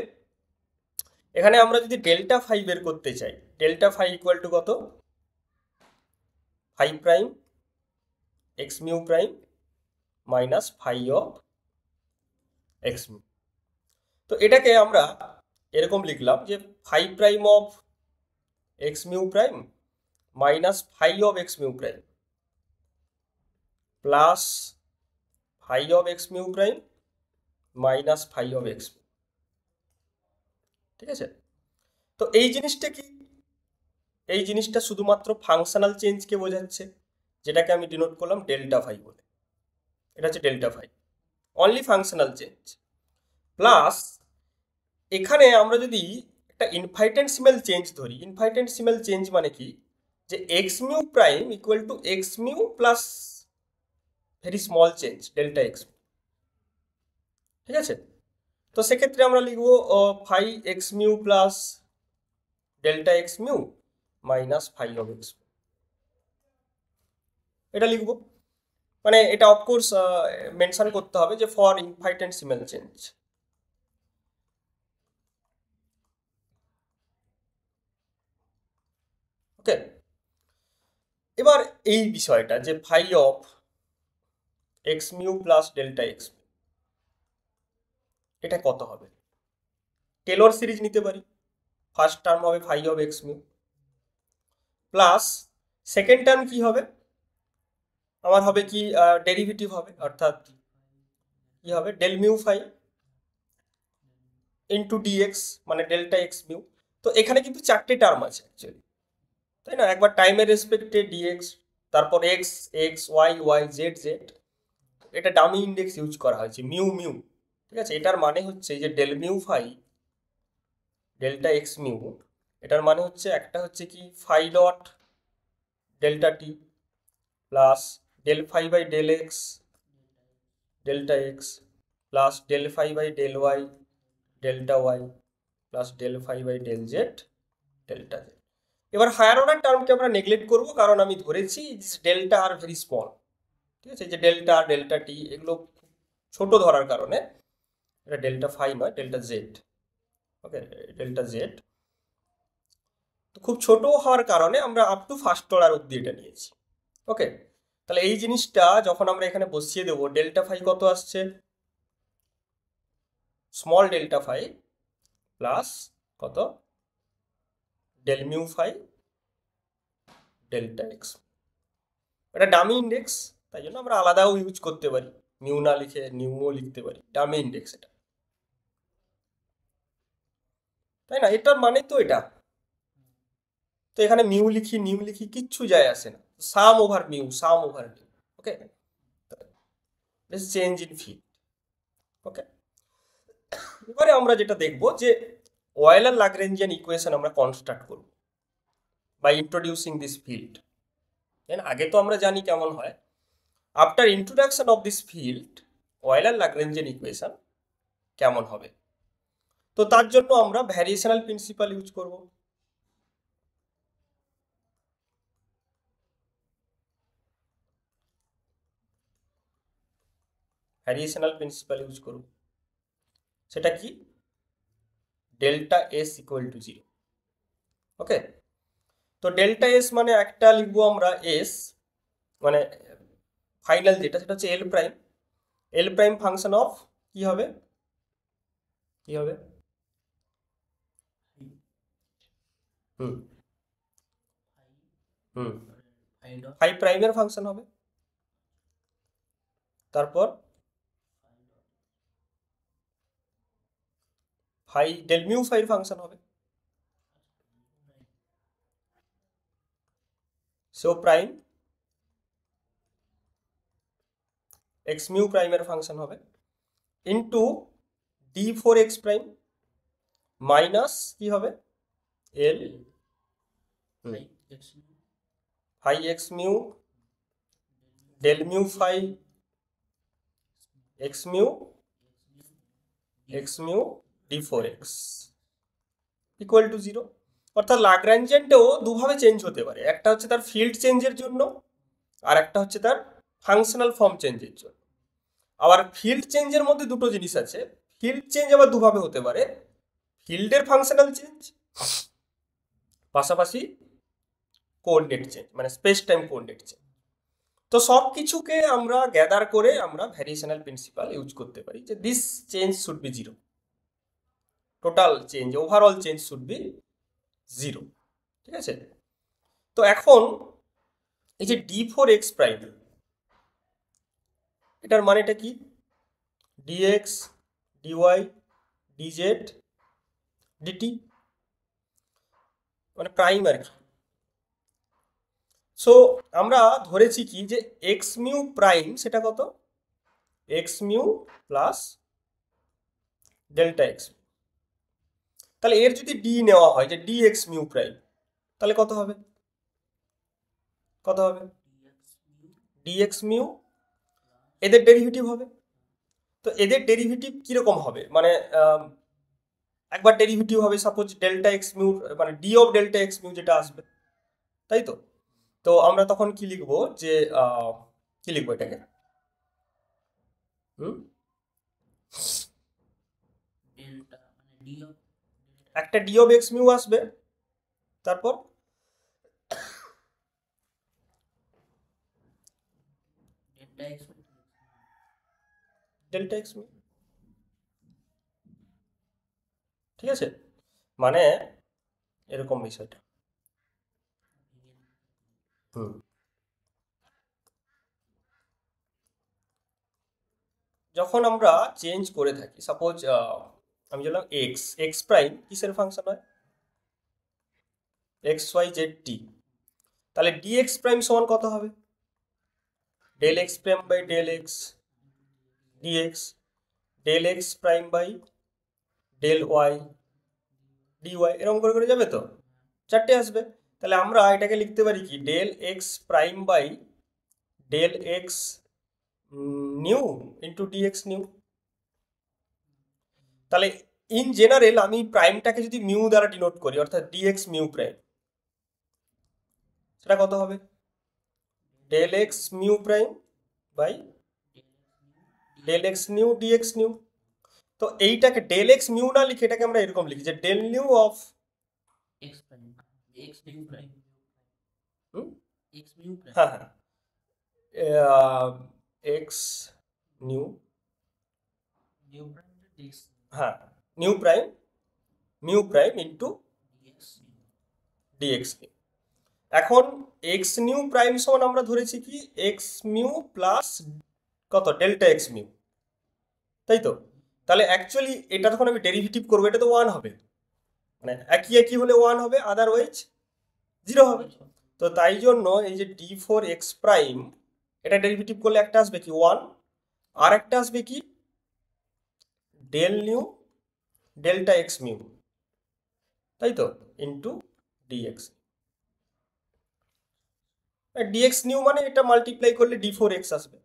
এখানে আমরা যদি ডেল্টা ফাই বের করতে চাই, ডেল্টা ফাই ইকুয়াল টু কত, phi prime x mu prime minus phi of x mu. তো এটাকে আমরা এরকম লিখলাম যে phi prime of x mu prime minus phi of x mu prime plus phi of x mu prime minus phi of x mu. ঠিক আছে, তো এই জিনিসটা কি, এই জিনিসটা শুধুমাত্র ফাংশনাল চেঞ্জকে বোঝাচ্ছে, যেটাকে আমি ডিনোট করলাম ডেল্টা ফাই বলে। এটা হচ্ছে delta phi, only functional change. Plus এখানে আমরা যদি একটা ইনফাইটেন্সিমাল চেঞ্জ ধরি, ইনফাইটেন্সিমাল চেঞ্জ মানে কি, যে x mu prime equal to x mu plus very small change delta x. ঠিক আছে, তো সেক্ষেত্রে আমরা লিখবো phi x mu plus delta x mu minus phi of x, এটা লিখবো। মানে এটা অফকোর্স মেনশন করতে হবে যে ফর ইনফাইটেন্সিমাল চেঞ্জ। ওকে, এবার এই বিষয়টা যে phi of x mu plus delta x, এটা কত হবে, টেলর সিরিজ নিতে পারি, ফার্স্ট টার্ম হবে phi of x mu plus second term কি হবে আমার, হবে কি ডেরিভেটিভ হবে, অর্থাৎ কি হবে del mu phi into dx মানে ডেল্টা এক্স মিউ। তো এখানে কিন্তু চারটে টার্ম আছে অ্যাকচুয়ালি, তাই না? একবার টাইমের রেসপেক্টে ডিএক্স, তারপর x x y y z z, এটা ডামি ইন্ডেক্স ইউজ করা হয়েছে মিউ মিউ, ঠিক আছে? এটার মানে হচ্ছে যে del mu phi delta x mu, এটার মানে হচ্ছে একটা হচ্ছে কি phi dot delta t plus del phi by del x delta x plus del phi by del y delta y plus del phi by del z delta z. এবার higher order টার্মকে আমরা neglect করবো, কারণ আমি ধরেছি delta are very small, ঠিক আছে? যে ডেল্টা ডেল্টা টি এগুলো ছোট ধরার কারণে এটা ডেল্টা ফাই নয়, ডেল্টা জেড। ওকে, ডেল্টা জেড তো খুব ছোট হওয়ার কারণে আমরা আপ টু ফার্স্ট অর্ডার অব্দি এটা নিয়েছি। ওকে, তাহলে এই জিনিসটা যখন আমরা এখানে বসিয়ে দেবো, ডেল্টা ফাই কত আসছে, স্মল ডেল্টা ফাই প্লাস কত del mu phi delta x. এটা ডামি ইন্ডেক্স, তাই জন্য আমরা আলাদাও ইউজ করতে পারি, মিউ না লিখে নিউও লিখতে পারি, ডামি ইন্ডেক্স এটা, তাই না? এটার মানে তো এটা, তো এখানে মিউ লিখি নিউ লিখি কিচ্ছু যায় আসে না, sum over mu sum over mu. Okay, change in field. Okay, এবারে আমরা যেটা দেখব যে ওয়েলার লাগরেঞ্জিয়ান ইকুয়েশন আমরা কনস্ট্রাক্ট করব by introducing this field. Then আগে তো আমরা জানি কেমন হয়, after introduction of this field Euler Lagrangian equation কেমন হবে। তো তার জন্য আমরা ভ্যারিয়েশনাল প্রিন্সিপাল ইউজ করব। ভ্যারিয়েশনাল প্রিন্সিপাল ইউজ করব, সেটা কি ডেল্টা এস ইকুয়াল টু 0। ওকে, তো ডেল্টা এস মানে একটা লিখবো আমরা এস, মানে ফাইনাল যেটা সেটা হচ্ছে L prime, L prime function of কি হবে, কি হবে হুম হুম ফাই প্রাইমের ফাংশন হবে, তারপর ফাই ডেল মিউ ফাইর ফাংশন হবে, সো প্রাইম এক্স মিউ প্রাইমের ফাংশন হবে into d four x prime minus কি হবে L phi x mu del mu phi x mu D four x equal to 0। অর্থাৎ লাগরেঞ্জিয়ানটাও দুভাবে চেঞ্জ হতে পারে, একটা হচ্ছে তার ফিল্ড চেঞ্জের জন্য আর একটা হচ্ছে তার ফাংশনাল ফর্ম চেঞ্জের জন্য। আবার ফিল্ড চেঞ্জের মধ্যে দুটো জিনিস আছে, ফিল্ড চেঞ্জ আবার দুভাবে হতে পারে, ফিল্ডের ফাংশনাল চেঞ্জ পাশাপাশি কোঅর্ডিনেট চেঞ্জ মানে স্পেস টাইম কোঅর্ডিনেট চেঞ্জ। তো সব কিছুকে আমরা গ্যাদার করে আমরা ভ্যারিয়েশনাল প্রিন্সিপাল ইউজ করতে পারি যে this change should be 0, total change overall change should be 0, ঠিক আছে? তো এখন এই যে ডি ফোর এক্স প্রাইম, এটার মানেটা কি, ডিএক্স ডিওয়াই ডিজেড ডিটি মানে প্রাইম আর কি। সো আমরা ধরেছি কি যে এক্স মিউ প্রাইম সেটা কত, x mu plus delta x. তাহলে এর যদি ডি নেওয়া হয় যে ডি এক্স মিউ প্রাইম, তাহলে কত হবে, কত হবে ডি এক্স মিউ, এদের ডেরিভেটিভ হবে। তো এদের ডেরিভেটিভ কিরকম হবে, মানে একবার ডেরিভেটিভ হবে সাপোজ ডেল্টা এক্স মিউ মানে D of delta x mu যেটা আসবে, তাই তো? তো আমরা তখন কি লিখবো যে কি লিখবো এটাকে, একটা ডি অফ এক্স মিউ আসবে, তারপর ডেল্টা এক্স মিউ, ঠিক আছে, মানে এরকম বিষয়টা। হুম যখন আমরা চেঞ্জ করে থাকি, সাপোজ আমি বললাম এক্স, এক্স প্রাইম কিসের ফাংশন হয়? X Y z t. তাহলে ডিএক্স প্রাইম সমান কত হবে? Del x prime by del x dx, del x prime by del y dy, এরকম করে করে যাবে তো, চারটে আসবে। তাহলে আমরা এটাকে লিখতে পারি কি, del x prime by del x nu into dx nu. তাহলে ইন জেনারেল আমি প্রাইমটাকে যদি মিউ দ্বারা ডিনোট করি, অর্থাৎ ডিএক্স মিউ প্রাইম, সেটা কত হবে? Del x mu prime by del x nu dx nu. তো এইটাকে ডেল এক্স মিউ না লিখে এটাকে আমরা এরকম লিখি যে del nu of x prime x mu prime x mu prime, হ্যাঁ হ্যাঁ x nu, nu prime d x, হ্যাঁ nu prime mu prime into d x d x nu. এখন এক্স নিউ প্রাইম সমান আমরা ধরেছি কি এক্স মিউ প্লাস কত, ডেল্টা এক্স মিউ, তাই তো? তাহলে অ্যাকচুয়ালি এটা যখন আমি ডেরিভেটিভ করবো এটা তো ওয়ান হবে, মানে একই একই হলে ওয়ান হবে, আদারওয়াইজ জিরো হবে। তো তাই জন্য এই যে ডি ফোর এক্স প্রাইম, এটা ডেরিভেটিভ করলে একটা আসবে কি ওয়ান, আর একটা আসবে কি del nu delta x mu, তাই তো, ইন্টু ডিএক্স। ডিএক্স নিউ মানে এটা মাল্টিপ্লাই করলে ডি ফোর এক্স আসবে।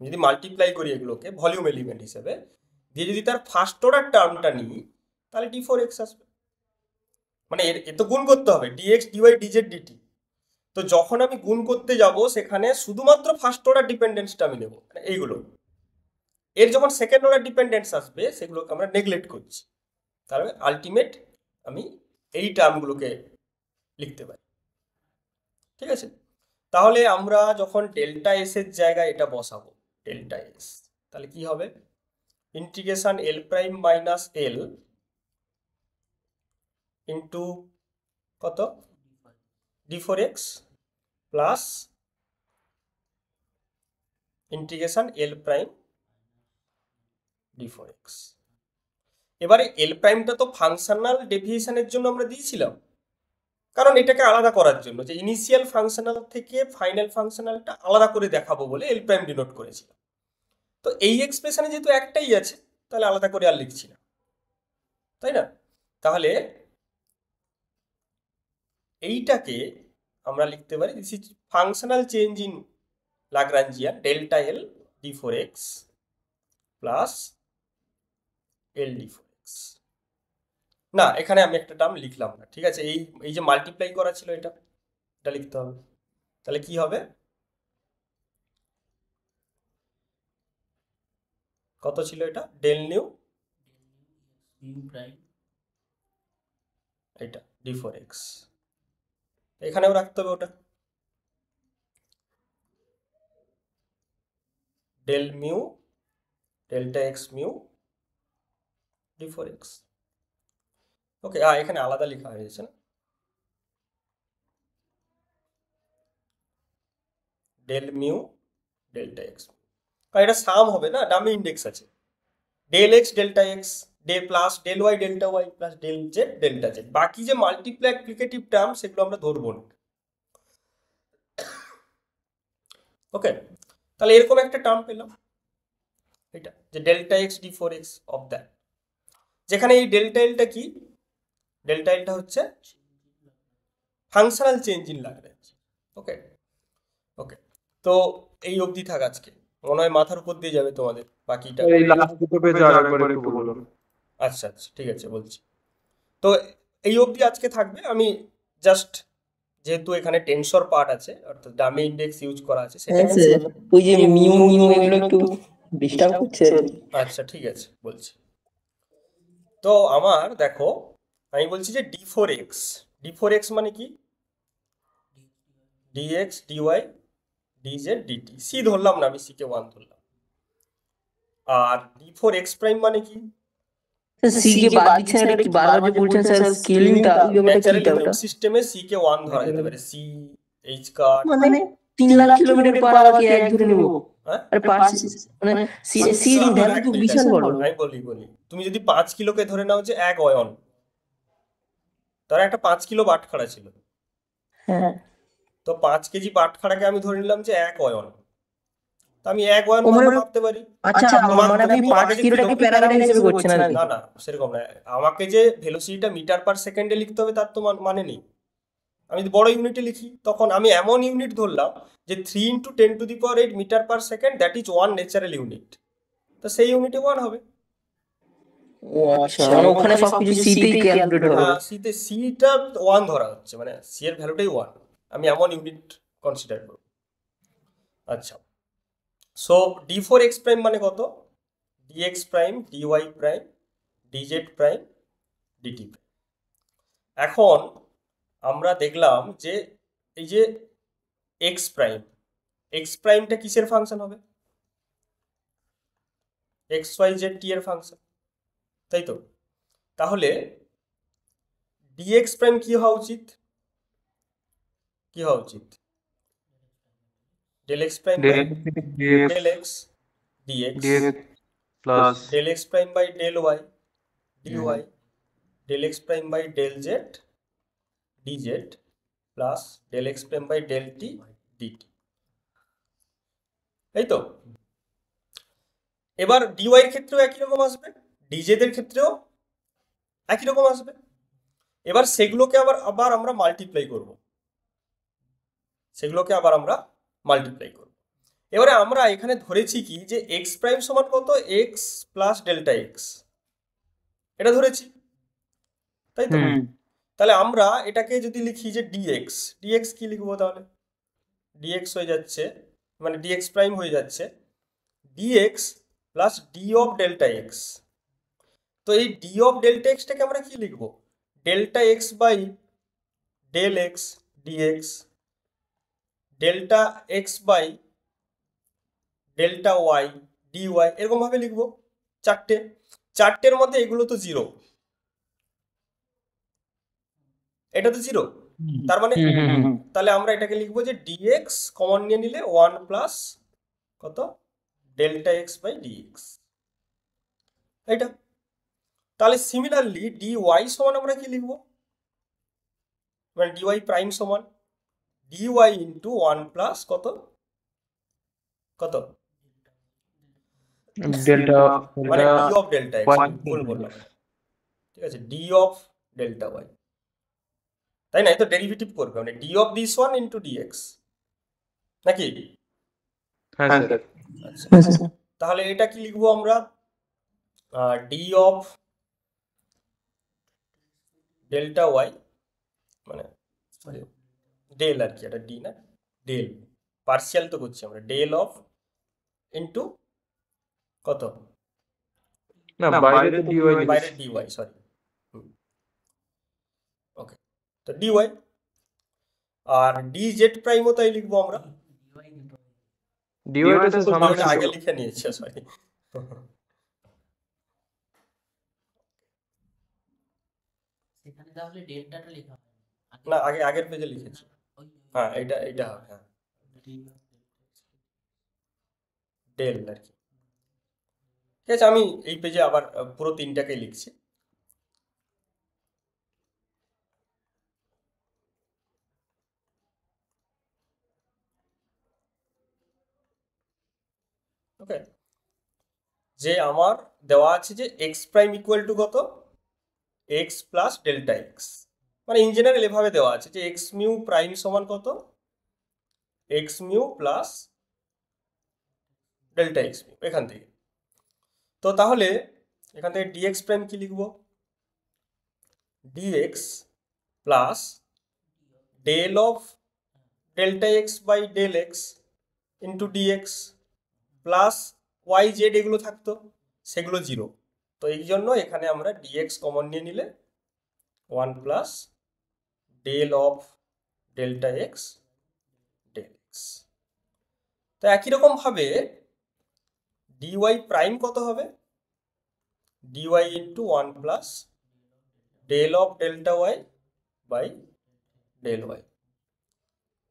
যদি মাল্টিপ্লাই করি এগুলোকে ভলিউম এলিমেন্ট হিসেবে দিয়ে, যদি তার ফার্স্ট অর্ডার টার্মটা নিই তাহলে ডি ফোর এক্স আসবে। মানে এর তো গুণ করতে হবে ডিএক্স ডিওয়াই ডিজেড ডিটি। তো যখন আমি গুণ করতে যাব সেখানে শুধুমাত্র ফার্স্ট অর্ডার ডিপেন্ডেন্সটা আমি নেব, মানে এইগুলো। এর যখন সেকেন্ড অর্ডার ডিপেন্ডেন্স আসবে সেগুলোকে আমরা নেগলেক্ট করছি, তাহলে আলটিমেট আমি এই টার্মগুলোকে লিখতে পারি। ঠিক আছে, তাহলে আমরা যখন ডেল্টা এস এর জায়গায় এটা বসাবো ডেল্টা এস, তাহলে কি হবে? Integration L prime minus L into কত, d four x plus integration L prime d four x. এবারে এল প্রাইমটা তো ফাংশনাল ডেভিয়েশনের জন্য আমরা দিয়েছিলাম, কারণ এটাকে আলাদা করার জন্য যে ইনিশিয়াল ফাংশনাল থেকে ফাইনাল ফাংশনালটা আলাদা করে দেখাবো বলে এল প্রাইম ডিনোট করেছিলাম। তো এই এক্সপ্রেশনে যেহেতু একটাই আছে তাহলে আলাদা করে আর লিখছি না, তাই না? তাহলে এইটাকে আমরা লিখতে পারি this is functional change in Lagrangian delta L d four x plus L d four x. না, এখানে আমি একটা টার্ম লিখলাম না, ঠিক আছে, এই এই যে মাল্টিপ্লাই করা ছিল এটা এটা লিখতে হবে। তাহলে কি হবে, কত ছিল এটা, ডেল নিউ মিউ প্রাইম এটা ডি ফোর এক্স, এখানেও রাখতে হবে ওটা del mu delta x mu D four x. Okay, এখানে আলাদা লেখা হয়েছে না, ডেল মিউ ডেল্টা এক্স, কারণ এটা সাম হবে না, ডামি ইন্ডেক্স আছে, ডেল এক্স ডেল্টা এক্স ডে plus del y delta y plus del z delta z, বাকি যে মাল্টিপ্লাই অ্যাপ্লিকেটিভ টার্ম সেগুলো আমরা ধরবো না। ওকে, তাহলে এরকম একটা টার্ম পেলাম এটা যে delta x D four x of that, যেখানে এই ডেল্টা এলটা কি, ডেল্টা এলটা হচ্ছে ফাংশনাল চেঞ্জ ইন लाग्रांज। ওকে ওকে, তো এই অবধি থাক আজকে, মনে হয় মাথার উপর দিয়ে যাবে তোমাদের বাকিটা। এই লাস্ট দুটো পেজ আরেকবার একটু বলুন। আচ্ছা আচ্ছা ঠিক আছে বলছি। তো এই অবধি আজকে থাকবে, আমি জাস্ট যেহেতু এখানে টেনসর পার্ট আছে অর্থাৎ ডামি ইন্ডেক্স ইউজ করা আছে সেটা, হ্যাঁ স্যার, ওই যে মিউ মিউ এগুলো একটু ডিস্টার্ব করছে। আচ্ছা ঠিক আছে বলছি। তো আমার দেখো, আমি বলছি যে D four X, D four X মানে কি, D X dy DZ D T, C ধরলাম না আমি, সি কে ওয়ান ধরলাম। আর ডি ফোর এক্স প্রাইম মানে কি, সি কে বাদ দিচ্ছেন, এটা কি বারবার যে বলছেন স্যার স্কেলিংটা, ওই ব্যাপারটা ন্যাচারাল কিটা ইউনিট ওটা? সিস্টেমে সি কে 1 ধরা যেতে পারে, সি এইচ কার্ড, মানে 3 লাখ কিলোমিটার পার আওয়ার কি এক ধরে নেবো? হ্যাঁ আরে মানে সি এর ভ্যালু তো বিশাল বড়। আমি বলি তুমি যদি 5 কিলোকে ধরে নাও যে এক অয়ন, তার একটা 5 কিলো বাটখারা ছিল, হ্যাঁ, তো 5 কেজি বাটখারাকে আমি ধরে নিলাম যে এক অয়ন, তো আমি এক অয়ন ও মানে ভাবতে পারি। আচ্ছা, মানে আপনি 5 কিলোটাকে প্যারামিটার হিসেবে করছেন আর কি? না না, সেরকম না, আমাকে যে ভেলোসিটিটা মিটার পার সেকেন্ডে লিখতে হবে তার তো মানে নেই। আমি যদি বড় ইউনিটে লিখি তখন আমি এমন ইউনিট ধরলাম যে 3 × 10⁸ metre per second, that is 1 natural unit, তো সেই ইউনিটে 1 হবে। ও আচ্ছা, মানে ওখানে সবকিছু সি তেই ক্যালকুলেট হবে। হ্যাঁ, সিটা 1 ধরা হচ্ছে, মানে সি এর ভ্যালুটাই 1, আমি এমন ইউনিট কনসিডার করব। আচ্ছা, সো d4x প্রাইম মানে কত? dx prime, dy prime, dz prime, dt prime. এখন আমরা দেখলাম যে এই যে x প্রাইমটা কিসের ফাংশন হবে? x y z t এর ফাংশন, তাই তো? তাহলে dx প্রাইম কি হওয়া উচিত? del x prime by del x dx, plus del x prime by del y dy, del x prime by del z dz, plus del x prime by del t dt, তাই তো? এবার dy এর ক্ষেত্রেও একই রকম আসবে, dz এর ক্ষেত্রেও একই রকম আসবে। এবার সেগুলোকে আবার আমরা মাল্টিপ্লাই করব, এবারে আমরা এখানে ধরেছি কি যে x প্রাইম সমান কত? x প্লাস ডেল্টা এক্স, এটা ধরেছি, তাই তো? তাহলে আমরা এটাকে যদি লিখি যে dx কি লিখবো তাহলে? dx হয়ে যাচ্ছে, মানে dx প্রাইম হয়ে যাচ্ছে dx plus d of delta x. তো এই d অফ ডেল্টা এক্সটাকে আমরা কি লিখবো? Delta x by del x dx, delta x by delta y dy, এরকম ভাবে লিখবো। চারটের মধ্যে এগুলো তো 0, এটা তো 0, তার মানে তাহলে আমরা এটাকে লিখবো যে dx কমন নিয়ে নিলে 1 প্লাস কত? ডেল্টা এক্স বাই ডিএক্স, এইটা। তাহলে সিমিলারলি dy সমান আমরা কি লিখবো? মানে dy প্রাইম সমান dy ইন্টু 1 প্লাস কত ডেল্টা মানে d অফ ডেল্টা এক্স, ভুল বললাম, ঠিক আছে, d অফ ডেল্টা ওয়াই, তাই না? তো ডেরিভেটিভ করবে, মানে d of this one into dx, নাকি? হ্যাঁ স্যার। আচ্ছা, তাহলে এটা কি লিখবো আমরা? d অফ ডেল্টা ওয়াই, মানে ডেল আর কি, এটা d না, ডেল, পার্সিয়াল তো করছি আমরা, ডেল অফ ইন্টু কত? না, বাইরে তো ডিওয়াই বাইরে dy, সরি, ওকে, তো dy। আর dz প্রাইমও তাই লিখবো আমরা, ডিওয়াইটা তো আমি সামনে আগে লিখে নিয়েছি, সরি। সেখানে তাহলে ডেল্টাটা লেখা হয় না, আগের পেজে লিখেছি, হ্যাঁ এইটা হবে, হ্যাঁ, ডেল আর কি, ঠিক আছে। আমি এই পেজে আবার পুরো 3টাকে লিখছি। ওকে, যে আমার দেওয়া আছে যে x প্রাইম ইকুয়াল টু কত? x প্লাস ডেল্টা এক্স, মানে ইন জেনারেল এভাবে দেওয়া আছে যে x মিউ প্রাইম সমান কত? x mu plus delta x mu, এখান থেকে। তো তাহলে এখান থেকে dx প্রাইম কি লিখবো? dx plus del of delta x by del x into dx, plus y z এগুলো থাকতো, সেগুলো 0, তো এই জন্য এখানে আমরা dx কমন নিয়ে নিলে 1 plus del of delta x del x. তো একই রকম ভাবে dy প্রাইম কত হবে? dy into 1 plus del of delta y by del y.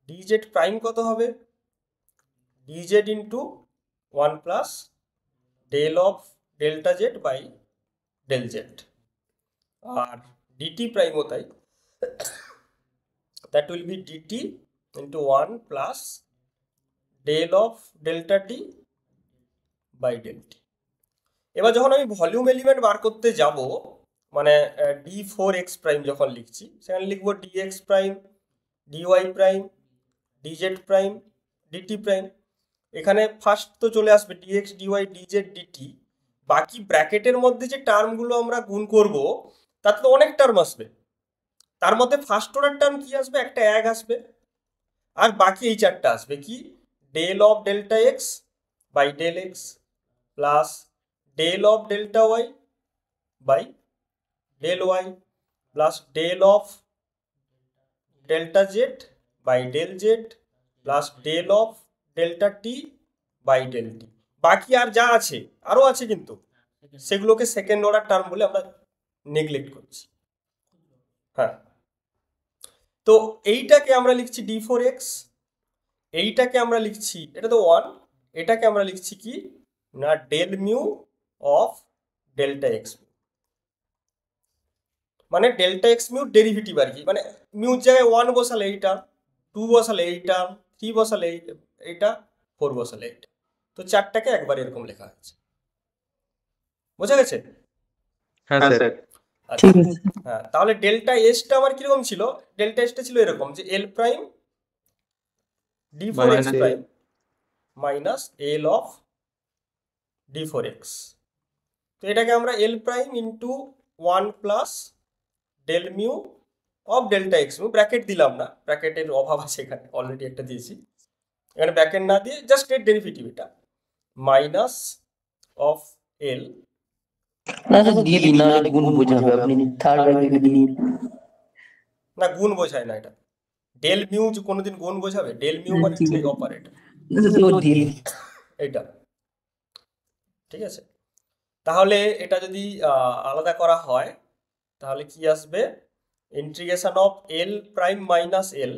dz prime কত হবে? dz into 1 plus del of delta z by del z. আর dt প্রাইমও তাই, that will be dt into 1 plus del of delta t by del t। এবার যখন আমি volume element বার করতে যাব, মানে d4x প্রাইম যখন লিখছি, সেখানে লিখব dx prime, dy prime, dz prime, dt prime. এখানে ফার্স্ট তো চলে আসবে dx dy dz dt, বাকি ব্র্যাকেটের মধ্যে যে টার্মগুলো আমরা গুণ করব তাতে তো অনেক টার্ম আসবে। তার মধ্যে ফার্স্ট অর্ডার টার্ম কি আসবে? একটা 1 আসবে, আর বাকি এই চারটা আসবে কি? Del of delta x by del x plus del of delta y by del y plus del of delta z by del z plus del of delta t by del t. বাকি আর যা আছে, আরও আছে, কিন্তু সেগুলোকে second order term বলে আমরা নেগলেক্ট করছি। হ্যাঁ, তো এইটাকে আমরা লিখছি d4x, এইটাকে আমরা লিখছি, এটা তো 1, এটাকে আমরা লিখছি কি না del mu of delta x, মানে ডেল্টা এক্স মিউ ডেরিভেটিভ আর কি। মানে মিউর জায়গায় 1 বসালে এই টার্ম, 2 বসালে এই টার্ম, 3 বসালে এইটা, 4 বসালে এইটা। তো চারটাকে একবার এরকম লেখা হয়েছে। বোঝা গেছে? হ্যাঁ স্যার। আচ্ছা, হ্যাঁ, তাহলে ডেল্টা এসটা আমার কিরকম ছিল? ডেল্টা এসটা ছিল এরকম যে L prime d4x prime minus L of d4x। তো এটাকে আমরা L prime into 1 plus del mu of delta x mu, bracket দিলাম না, ব্র্যাকেটের অভাব আছে এখানে, অলরেডি একটা দিয়েছি, এখানে ব্র্যাকেট না দিয়ে জাস্ট এর ডেরিভেটিভ এটা, মাইনাস অফ এল। না স্যার দিয়ে দিন, না হলে গুণ বোঝাবে, আপনি থার্ড ব্র্যাকেট দিন। না, গুণ বোঝায় না এটা, ডেল মিউ যে কোনোদিন গুণ বোঝাবে? ডেল মিউ মানে অপারেটর এটা, ঠিক আছে? তাহলে এটা যদি আলাদা করা হয় তাহলে কি আসবে? Integration of L prime minus L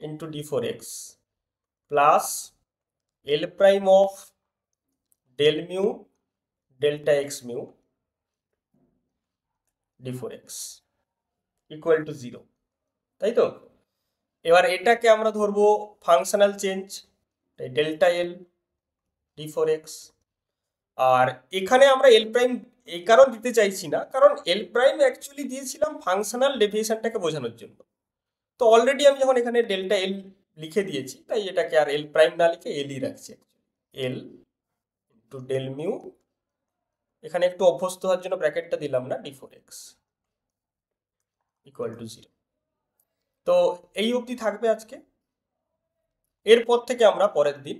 into d4x plus L prime of del mu delta x mu d4x equal to 0, তাই তো? এবার এটাকে আমরা ধরবো functional change, delta L d4x। আর এখানে আমরা এল প্রাইম এই কারণ দিতে চাইছি না, কারণ এল প্রাইম অ্যাকচুয়ালি দিয়েছিলাম ফাংশনাল ডেফিনেশনটাকে বোঝানোর জন্য। তো অলরেডি আমি যখন এখানে ডেল্টা এল লিখে দিয়েছি, তাই এটাকে আর এল প্রাইম না লিখে এলই রাখছি, এল টু ডেল মিউ, এখানে একটু অভ্যস্ত হওয়ার জন্য ব্র্যাকেটটা দিলাম না, d4x ইকুয়াল টু 0। তো এই অবধি থাকবে আজকে, এরপর থেকে আমরা পরের দিন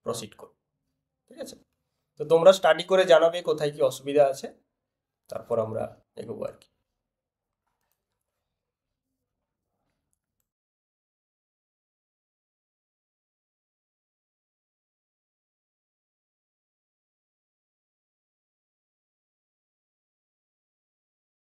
প্রসিড করব, ঠিক আছে? তো তোমরা স্টাডি করে জানাবে কোথায় কি অসুবিধা আছে, তারপর আমরা এগোবো আর কি।